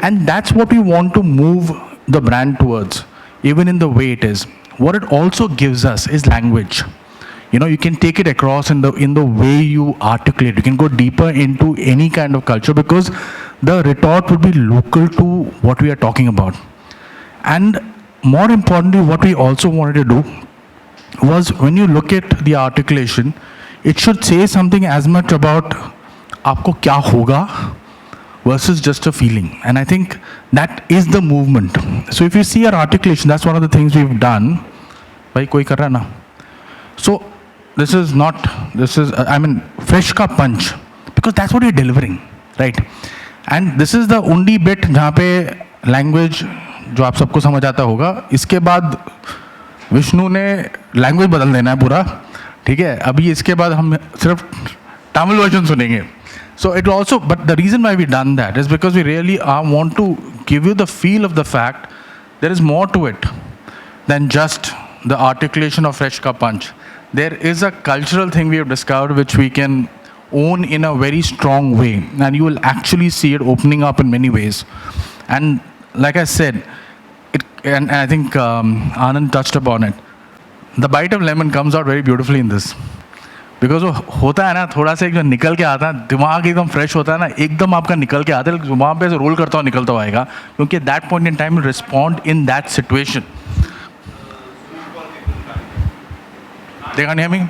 And that's what we want to move the brand towards, even in the way it is. What it also gives us is language. You know, you can take it across in the way you articulate. You can go deeper into any kind of culture because the retort would be local to what we are talking about. And more importantly, what we also wanted to do was when you look at the articulation, it should say something as much about आपको क्या होगा versus just a feeling. And I think that is the movement. So if you see our articulation, that's one of the things we've done. भाई कोई कर रहा ना? So this is I mean fresh का punch because that's what you're delivering, right? And this is the only bit जहाँ पे language जो आप सबको समझ आता होगा. इसके बाद विष्णु ने लैंग्वेज बदल देना है पूरा. ठीक है, अभी इसके बाद हम सिर्फ तमिल वर्जन सुनेंगे. So it also but the reason why we done that is because we really want to give you the feel of the fact there is more to it than just the articulation of fresh का punch. There is a cultural thing we have discovered which we can own in a very strong way, and you will actually see it opening up in many ways. And like I said, and I think Anand touched upon it, the bite of lemon comes out very beautifully in this. Because वो होता है ना थोड़ा सा एक जो निकल के आता है, दिमाग एकदम फ्रेश होता है ना, एकदम आपका निकल के आता है, वहाँ पे रोल करता हुआ निकलता हुआ आएगा, क्योंकि that point in time you respond in that situation. They can't hear me?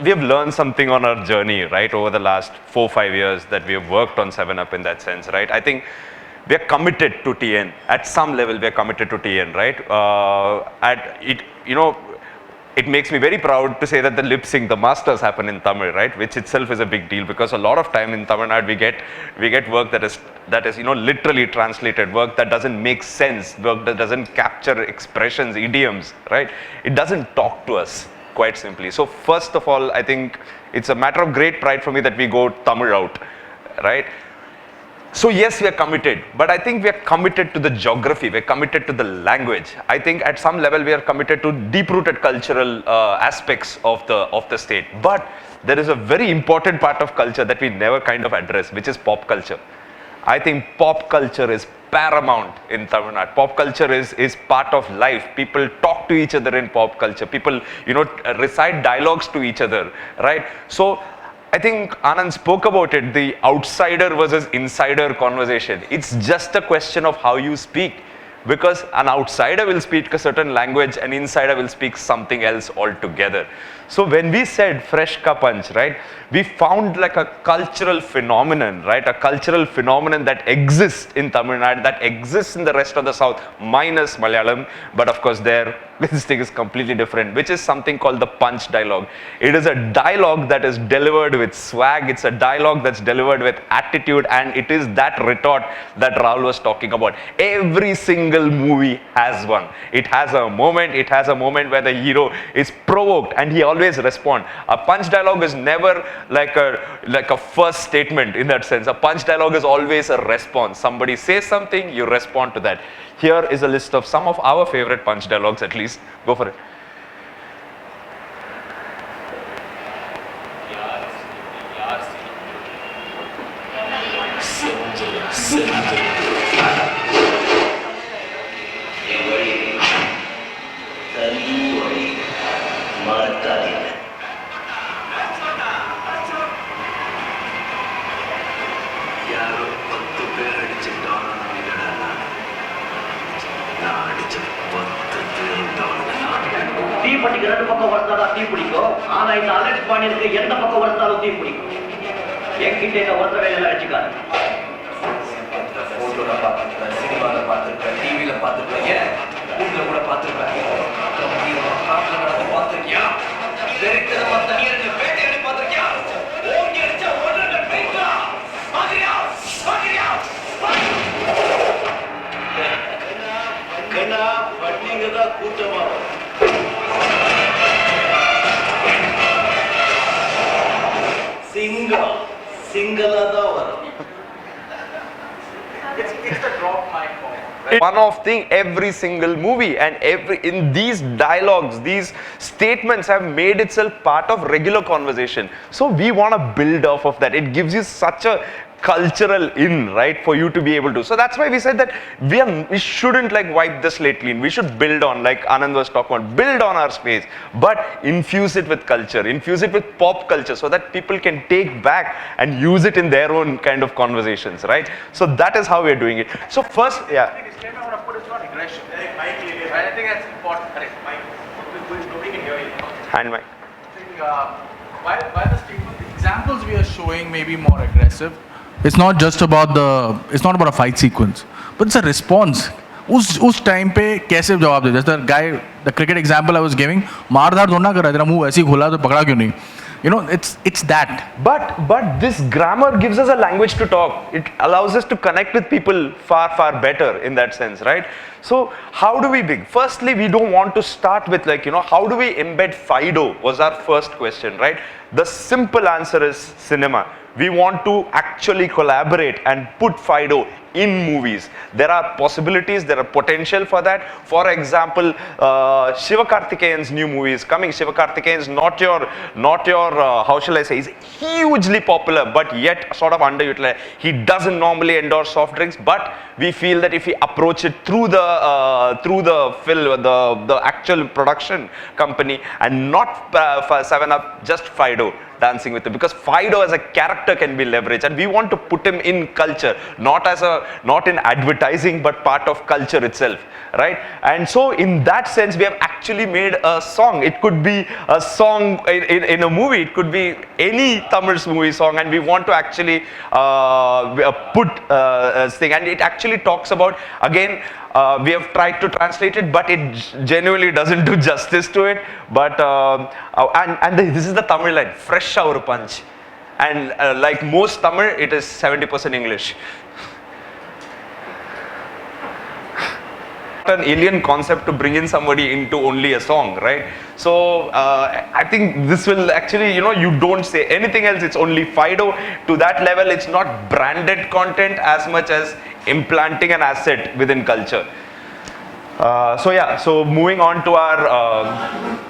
We have learned something on our journey, right, over the last 4-5 years that we have worked on 7up in that sense, right? I think we are committed to TN. At some level, we are committed to TN, right? At it, you know, it makes me very proud to say that the lip sync, the masters happen in Tamil, right? Which itself is a big deal, because a lot of time in Tamil Nadu we get work that is literally translated, work that doesn't make sense, work that doesn't capture expressions, idioms, right? It doesn't talk to us, quite simply. So first of all, I think it's a matter of great pride for me that we go Tamil out, right? So yes, we are committed, but I think we are committed to the geography, we are committed to the language. I think at some level we are committed to deep-rooted cultural aspects of the state. But there is a very important part of culture that we never kind of address, which is pop culture. I think pop culture is paramount in Tamil Nadu. Pop culture is part of life. People talk to each other in pop culture. People, recite dialogues to each other, right? So I think Anand spoke about it, the outsider versus insider conversation. It's just a question of how you speak, because an outsider will speak a certain language, an insider will speak something else altogether. So when we said Fresh Ka Punch, right, we found like a cultural phenomenon, right, a cultural phenomenon that exists in Tamil Nadu, that exists in the rest of the South, minus Malayalam, but of course there, this thing is completely different, which is something called the punch dialogue. It is a dialogue that is delivered with swag, it's a dialogue that's delivered with attitude, and it is that retort that Rahul was talking about. Every single movie has one. It has a moment where the hero is provoked and he always responds. A punch dialogue is never like a first statement in that sense. A punch dialogue is always a response. Somebody says something, you respond to that. Here is a list of some of our favorite punch dialogues, at least. Go for it. தீப்பெட்டிக்கு ரெண்டு பக்கம் வளர்த்தாதான் தீ பிடிக்கும். ஆனா இந்த Alex பாண்டியனுக்கு எந்த பக்கம் வளர்த்தாலும் தீ பிடிக்கும். என்கிட்ட இந்த ஒருத்த வேலையில வச்சுக்காரு. போட்டோல பார்த்துருப்பேன், சினிமால பார்த்துருப்பேன், டிவியில பார்த்துருப்பேன், ஏன் வீட்டுல கூட பார்த்துருப்பேன். காட்டுல நடந்து பார்த்துருக்கியா? வெறித்தனமா தனியாக வேட்டையாடி பார்த்துருக்கியா? ஓங்கி அடிச்சா ஒன்று வெயிட்டா பாக்குறியா பாக்குறியா? கண்ணா வண்டிங்க தான் கூட்டமா single it's the drop mic form. One off thing, every single movie and in these dialogues, these statements have made itself part of regular conversation. So we want to build off of that. It gives you such a cultural in, right, for you to be able to. So that's why we said that we shouldn't like wipe the slate clean. We should build on, like Anand was talking about, build on our space, but infuse it with culture, infuse it with pop culture, so that people can take back and use it in their own kind of conversations, right? So that is how we're doing it. So first, yeah. The disclaimer I want to put is not aggression. I think that's important. Correct. Nobody can hear you. Hand mic. While the examples we are showing may be more aggressive, it's not about a fight sequence, but it's a response. उस time पे कैसे जवाब दे? जैसे the cricket example I was giving, मारधार थोड़ा ना कर रहा है, तेरा मुंह ऐसे ही खुला तो पकड़ा क्यों नहीं? It's that. But this grammar gives us a language to talk. It allows us to connect with people far better in that sense, right? So how do we begin? Firstly, we don't want to start with how do we embed Fido was our first question, right? The simple answer is cinema. We want to actually collaborate and put Fido in movies. There are possibilities, there are potential for that. For example, Sivakarthikeyan's new movie is coming. Sivakarthikeyan is not your how shall I say, he's hugely popular, but yet sort of underutilized. He doesn't normally endorse soft drinks, but we feel that if we approach it through the film, the actual production company, and not 7up, just Fido, dancing with it, because Fido as a character can be leveraged, and we want to put him in culture, not in advertising, but part of culture itself, right? And so in that sense, we have actually made a song. It could be a song in a movie, it could be any Tamil movie song, and we want to actually put a thing, and it actually talks about, again, we have tried to translate it, but it genuinely doesn't do justice to it. But this is the Tamil line, fresh shower punch, and like most Tamil, it is 70% English. An alien concept to bring in somebody into only a song, right? So I think this will actually, you don't say anything else, it's only Fido. To that level, it's not branded content as much as implanting an asset within culture. So moving on to our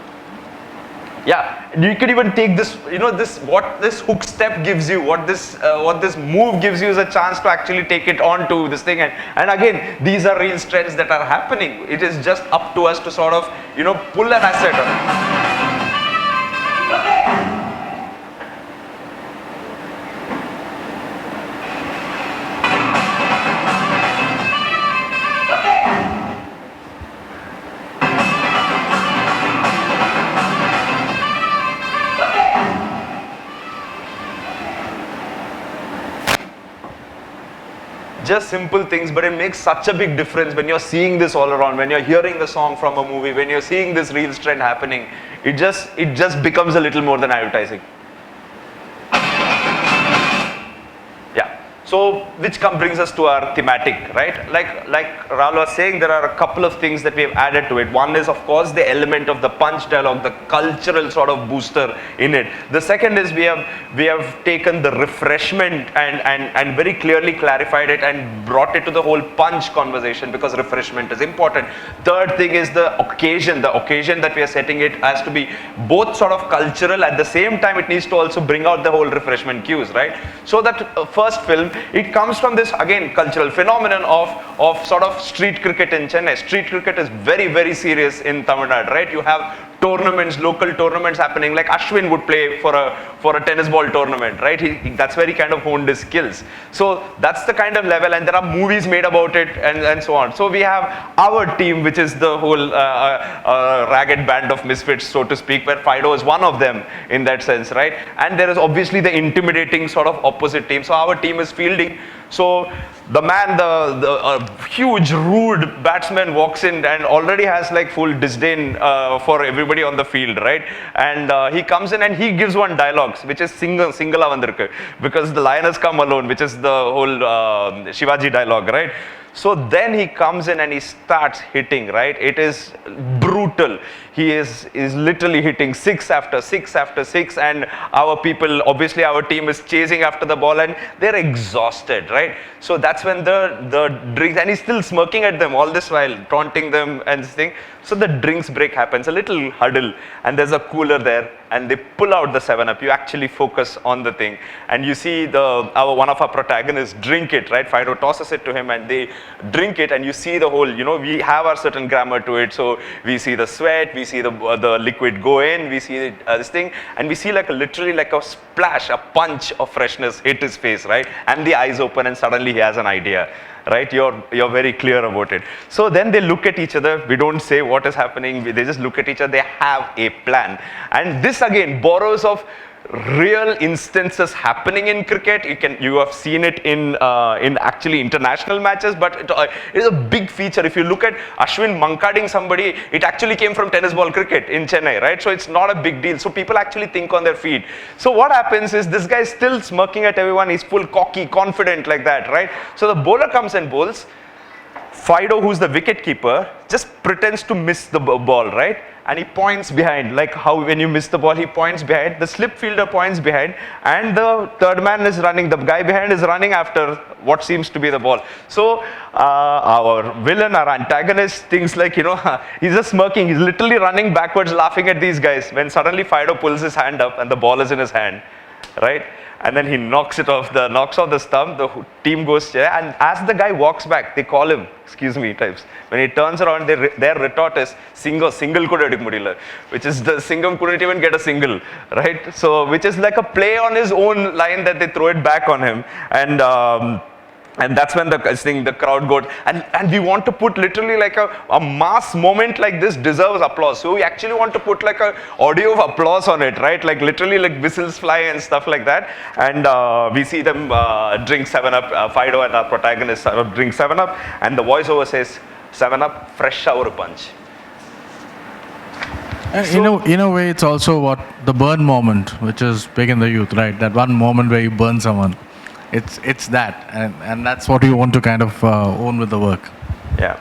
you could even take this, what this hook step gives you, what this move gives you is a chance to actually take it on to this thing. And again, these are real strengths that are happening. It is just up to us to sort of, pull an asset. Just simple things, but it makes such a big difference when you're seeing this all around, when you're hearing the song from a movie, when you're seeing this real trend happening. It just becomes a little more than advertising. So, which brings us to our thematic, right? Like Rahul was saying, there are a couple of things that we have added to it. One is, of course, the element of the punch dialogue, the cultural sort of booster in it. The second is we have taken the refreshment and very clearly clarified it and brought it to the whole punch conversation, because refreshment is important. Third thing is the occasion. The occasion that we are setting it has to be both sort of cultural, at the same time it needs to also bring out the whole refreshment cues, right? So that first film, it comes from this, again, cultural phenomenon of sort of street cricket in Chennai. Street cricket is very, very serious in Tamil Nadu, right? You have tournaments, local tournaments happening, like Ashwin would play for a tennis ball tournament, right? That's where he kind of honed his skills. So that's the kind of level, and there are movies made about it and so on. So we have our team, which is the whole ragged band of misfits, so to speak, where Fido is one of them in that sense, right? And there is obviously the intimidating sort of opposite team. So our team is fielding. So the man, the huge rude batsman walks in and already has like full disdain for everybody on the field, right? And he comes in and he gives one dialogue, which is singala vandirukku, because the lion has come alone, which is the whole Shivaji dialogue, right? So then he comes in and he starts hitting, right? It is brutal. He is literally hitting 6 after 6 after 6, and our people, obviously our team is chasing after the ball and they're exhausted, right? So that's when the drinks, and he's still smirking at them all this while, taunting them and this thing. So the drinks break happens, a little huddle, and there's a cooler there, and they pull out the 7-Up. You actually focus on the thing, and you see one of our protagonists drink it, right? Fido tosses it to him, and they drink it, and you see the whole, we have our certain grammar to it. So we see the sweat, we see the liquid go in, we see this thing, and we see literally like a splash, a punch of freshness hit his face, right? And the eyes open, and suddenly he has an idea. Right, you're very clear about it. So then they look at each other. We don't say what is happening. They just look at each other. They have a plan, and this again borrows of real instances happening in cricket. You have seen it in actually international matches, but it is a big feature. If you look at Ashwin mankading somebody, it actually came from tennis ball cricket in Chennai, right? So it's not a big deal. So people actually think on their feet. So what happens is this guy is still smirking at everyone. He's full cocky, confident like that, right? So the bowler comes and bowls. Fido, who's the wicket keeper, just pretends to miss the ball, right? And he points behind, like how when you miss the ball, he points behind, the slip fielder points behind, and the third man is running, the guy behind is running after what seems to be the ball. So our villain, our antagonist, thinks like, he's just smirking, he's literally running backwards laughing at these guys, when suddenly Fido pulls his hand up and the ball is in his hand, right? and then he knocks off the stump. The team goes chair, and as the guy walks back, they call him, excuse me, types. When he turns around, their retort is single kuda edukka mudiyala, which is the Singam couldn't even get a single, right? So which is like a play on his own line that they throw it back on him, and that's when the crowd got, and we want to put literally like a mass moment like this deserves applause. So we actually want to put like a audio of applause on it, right? Like literally like whistles fly and stuff like that. And we see them drink 7-Up, Fido and our protagonist drink 7-Up, and the voiceover says, 7-Up, fresh sour punch. And in a way, it's also what the burn moment, which is big in the youth, right? That one moment where you burn someone. It's that, and that's what you want to kind of own with the work. Yeah.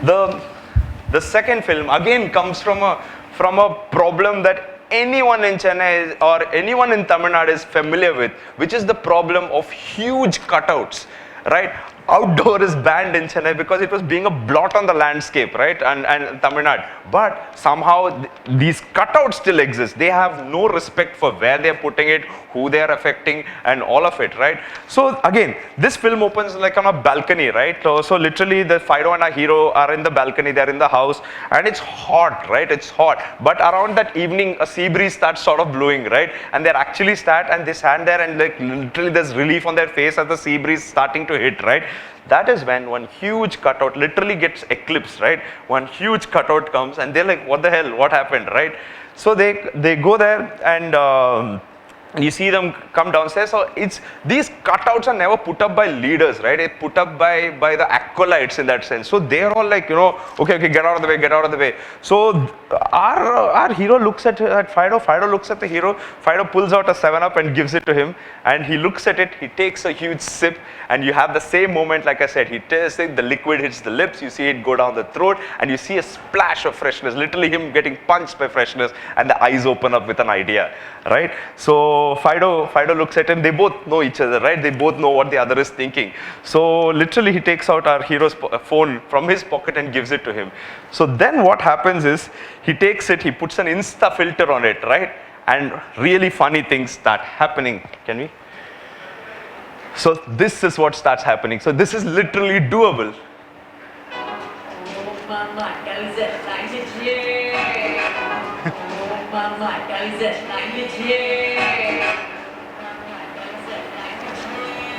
The second film again comes from a problem that anyone in Chennai or anyone in Tamil Nadu is familiar with, which is the problem of huge cutouts, right? Outdoor is banned in Chennai because it was being a blot on the landscape, right? And Tamil Nadu. But somehow these cutouts still exist. They have no respect for where they're putting it, who they're affecting, and all of it, right? So again, this film opens like on a balcony, right? So literally the Fido and our hero are in the balcony, they're in the house, and it's hot, right? It's hot. But around that evening, a sea breeze starts sort of blowing, right? And they're actually and they stand there, and like literally there's relief on their face as the sea breeze starting to hit, right? That is when one huge cutout literally gets eclipsed, right? One huge cutout comes, and they're like, what the hell, what happened, right? So they go there, and you see them come downstairs. So these cutouts are never put up by leaders, right? It's put up by the acolytes in that sense. So they're all like, okay, get out of the way. So our hero looks at Fido. Fido looks at the hero. Fido pulls out a 7-Up and gives it to him, and he looks at it. He takes a huge sip, and you have the same moment, like I said. He tastes it. The liquid hits the lips. You see it go down the throat, and you see a splash of freshness. Literally him getting punched by freshness, and the eyes open up with an idea, right? So Fido looks at him. They both know each other, right? They both know what the other is thinking. So literally he takes out our hero's phone from his pocket and gives it to him. So then what happens is he takes it, he puts an Insta filter on it, right? And really funny things start happening. Can we? So this is what starts happening. So this is literally doable.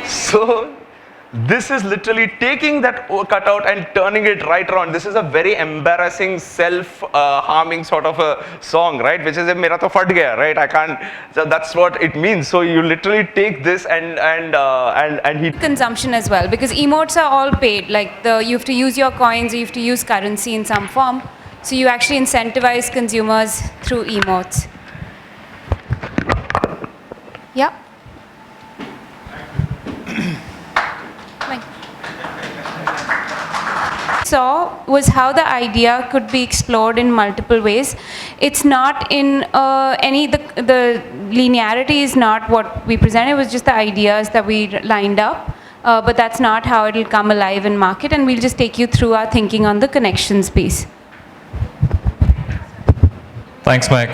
So this is literally taking that cutout and turning it right around. This is a very embarrassing, self-harming sort of a song, right? Which is mera to fat gaya, right? I can't. So that's what it means. So you literally take this and he Consumption as well, because emotes are all paid. Like you have to use your coins, you have to use currency in some form. So you actually incentivize consumers through emotes. Yeah. Saw was how the idea could be explored in multiple ways. It's not in the linearity is not what we presented. It was just the ideas that we lined up, but that's not how it'll come alive in market. And we'll just take you through our thinking on the connections piece. Thanks, Mike.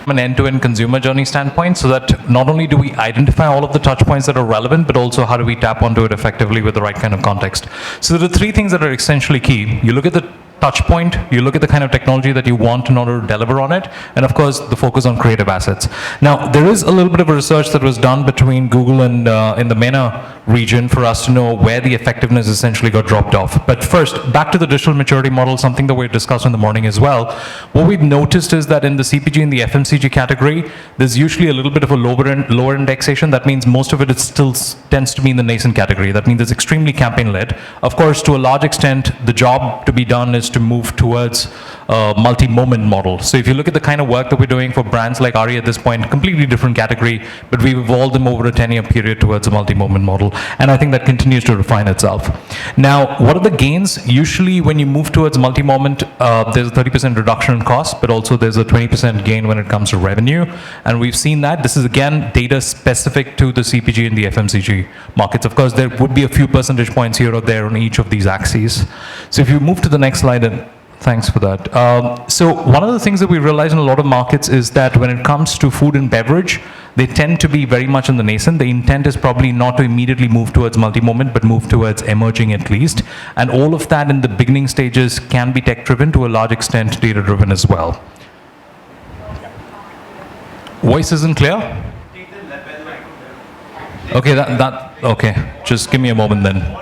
From an end-to-end consumer journey standpoint, so that not only do we identify all of the touch points that are relevant, but also how do we tap onto it effectively with the right kind of context. So there are three things that are essentially key. You look at the touch point, you look at the kind of technology that you want in order to deliver on it, and of course the focus on creative assets. Now there is a little bit of research that was done between Google and in the MENA region for us to know where the effectiveness essentially got dropped off. But first, back to the digital maturity model, something that we discussed in the morning as well. What we've noticed is that in the CPG and the FMCG category, there's usually a little bit of a lower indexation. That means most of it still tends to be in the nascent category. That means it's extremely campaign-led. Of course, to a large extent, the job to be done is to move towards a multi-moment model. So if you look at the kind of work that we're doing for brands like Ari at this point, completely different category, but we've evolved them over a 10-year period towards a multi-moment model. And I think that continues to refine itself. Now, what are the gains? Usually when you move towards multi-moment, there's a 30% reduction in cost, but also there's a 20% gain when it comes to revenue. And we've seen that. This is again, data specific to the CPG and the FMCG markets. Of course, there would be a few percentage points here or there on each of these axes. So if you move to the next slide, and Thanks for that. So one of the things that we realize in a lot of markets is that when it comes to food and beverage, they tend to be very much in the nascent. The intent is probably not to immediately move towards multi-moment, but move towards emerging at least. And all of that in the beginning stages can be tech-driven, to a large extent data-driven as well. Voice isn't clear? Okay, okay. Just give me a moment then.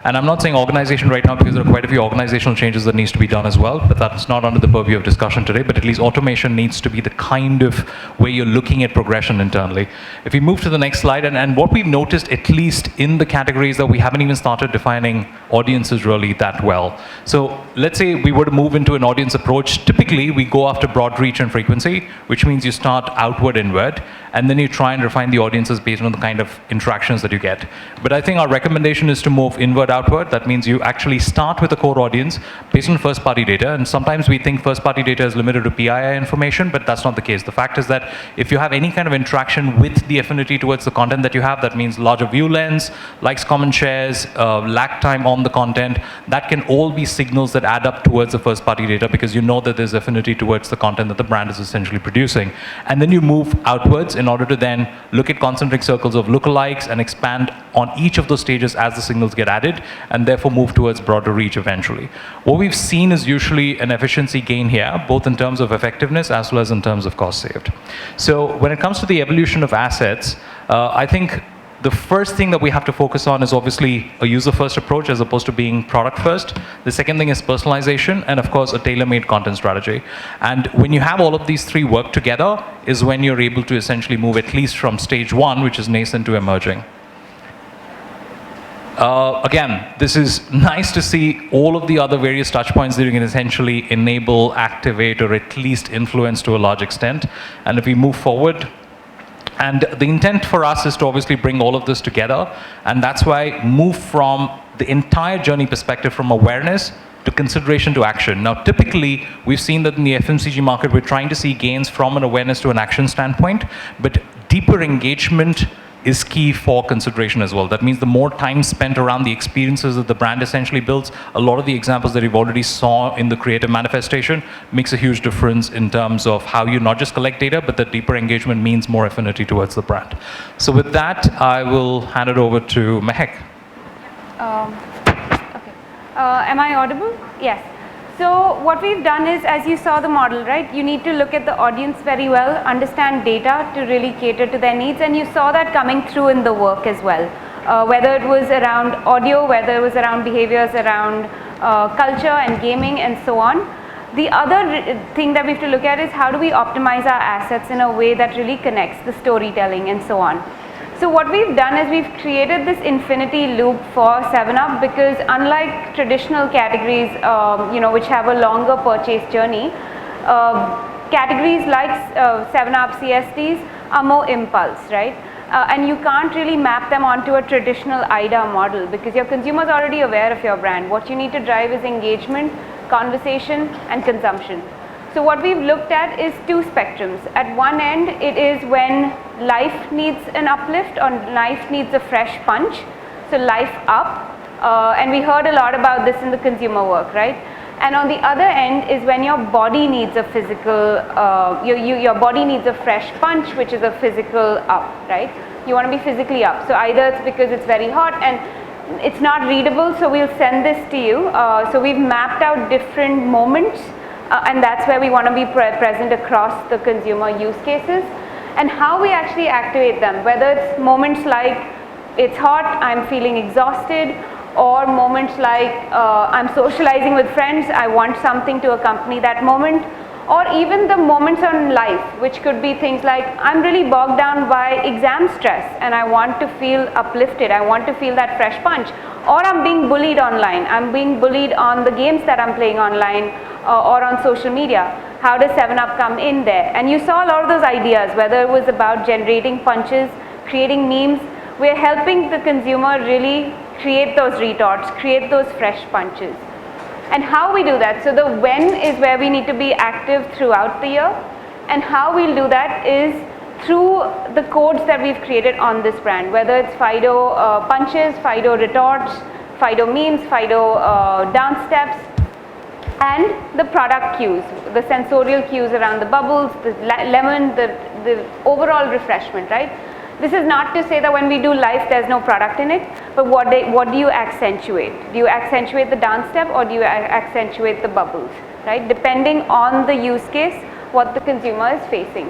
And I'm not saying organization right now, because there are quite a few organizational changes that needs to be done as well, but that's not under the purview of discussion today. But at least automation needs to be the kind of way you're looking at progression internally. If we move to the next slide, and what we've noticed, at least in the categories that we haven't even started defining audiences really that well. So let's say we were to move into an audience approach. Typically, we go after broad reach and frequency, which means you start outward inward, and then you try and refine the audiences based on the kind of interactions that you get. But I think our recommendation is to move inward outward. That means you actually start with a core audience based on first party data. And sometimes we think first party data is limited to PII information, but that's not the case. The fact is that if you have any kind of interaction with the affinity towards the content that you have, that means larger view lens, likes, comment, shares, lag time on the content, that can all be signals that add up towards the first party data, because you know that there's affinity towards the content that the brand is essentially producing. And then you move outwards in order to then look at concentric circles of lookalikes and expand on each of those stages as the signals get added, and therefore move towards broader reach eventually. What we've seen is usually an efficiency gain here, both in terms of effectiveness as well as in terms of cost saved. So when it comes to the evolution of assets, I think the first thing that we have to focus on is obviously a user-first approach as opposed to being product-first. The second thing is personalization, and of course a tailor-made content strategy. And when you have all of these three work together is when you're able to essentially move at least from stage one, which is nascent, to emerging. Again, this is nice to see all of the other various touch points that you can essentially enable, activate, or at least influence to a large extent. And if we move forward, and the intent for us is to obviously bring all of this together, and that's why move from the entire journey perspective, from awareness to consideration to action. Now, typically, we've seen that in the FMCG market, we're trying to see gains from an awareness to an action standpoint, but deeper engagement is key for consideration as well. That means the more time spent around the experiences that the brand essentially builds, a lot of the examples that you've already saw in the creative manifestation makes a huge difference in terms of how you not just collect data, but that deeper engagement means more affinity towards the brand. So with that, I will hand it over to Mehak. Okay. Am I audible? Yes. So what we've done is, as you saw the model, right, you need to look at the audience very well, understand data to really cater to their needs, and you saw that coming through in the work as well. Whether it was around audio, whether it was around behaviors, around culture and gaming and so on. The other thing that we have to look at is how do we optimize our assets in a way that really connects the storytelling and so on. So what we've done is we've created this infinity loop for 7UP, because unlike traditional categories, which have a longer purchase journey, categories like 7UP CSDs are more impulse, right? And you can't really map them onto a traditional IDA model, because your consumer's already aware of your brand. What you need to drive is engagement, conversation, and consumption. So what we've looked at is two spectrums. At one end, it is when life needs an uplift or life needs a fresh punch. So life up, and we heard a lot about this in the consumer work, right? And on the other end is when your body needs a physical, your body needs a fresh punch, which is a physical up, right? You want to be physically up. So either it's because it's very hot and it's not readable, so we'll send this to you. So we've mapped out different moments, and that's where we want to be present across the consumer use cases, and how we actually activate them, whether it's moments like it's hot, I'm feeling exhausted, or moments like I'm socializing with friends, I want something to accompany that moment, or even the moments on life, which could be things like I'm really bogged down by exam stress and I want to feel uplifted, I want to feel that fresh punch, or I'm being bullied online, I'm being bullied on the games that I'm playing online or on social media. How does 7UP come in there? And you saw a lot of those ideas, whether it was about generating punches, creating memes. We're helping the consumer really create those retorts, create those fresh punches. And how we do that, so the when is where we need to be active throughout the year, and how we'll do that is through the codes that we've created on this brand, whether it's Fido punches, Fido retorts, Fido memes, Fido dance steps, and the product cues, the sensorial cues around the bubbles, the lemon, the overall refreshment, right? This is not to say that when we do life there's no product in it, but what do you accentuate? Do you accentuate the dance step or do you accentuate the bubbles, right? Depending on the use case, what the consumer is facing.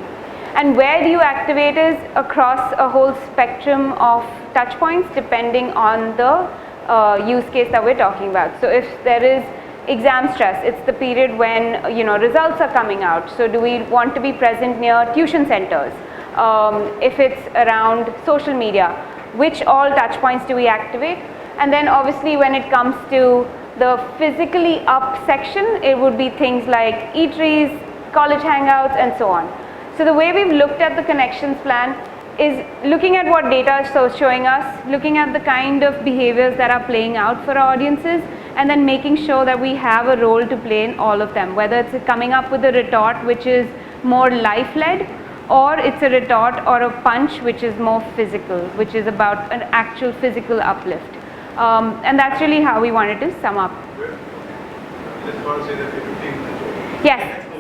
And where do you activate is across a whole spectrum of touch points depending on the use case that we're talking about. So if there is exam stress, it's the period when results are coming out. So do we want to be present near tuition centers? If it's around social media, which all touch points do we activate? And then obviously when it comes to the physically up section, it would be things like eateries, college hangouts, and so on. So the way we've looked at the connections plan is looking at what data is showing us, looking at the kind of behaviors that are playing out for our audiences, and then making sure that we have a role to play in all of them, whether it's coming up with a retort which is more life-led, or it's a retort or a punch which is more physical, which is about an actual physical uplift. And that's really how we wanted to sum up. Let's not say that 15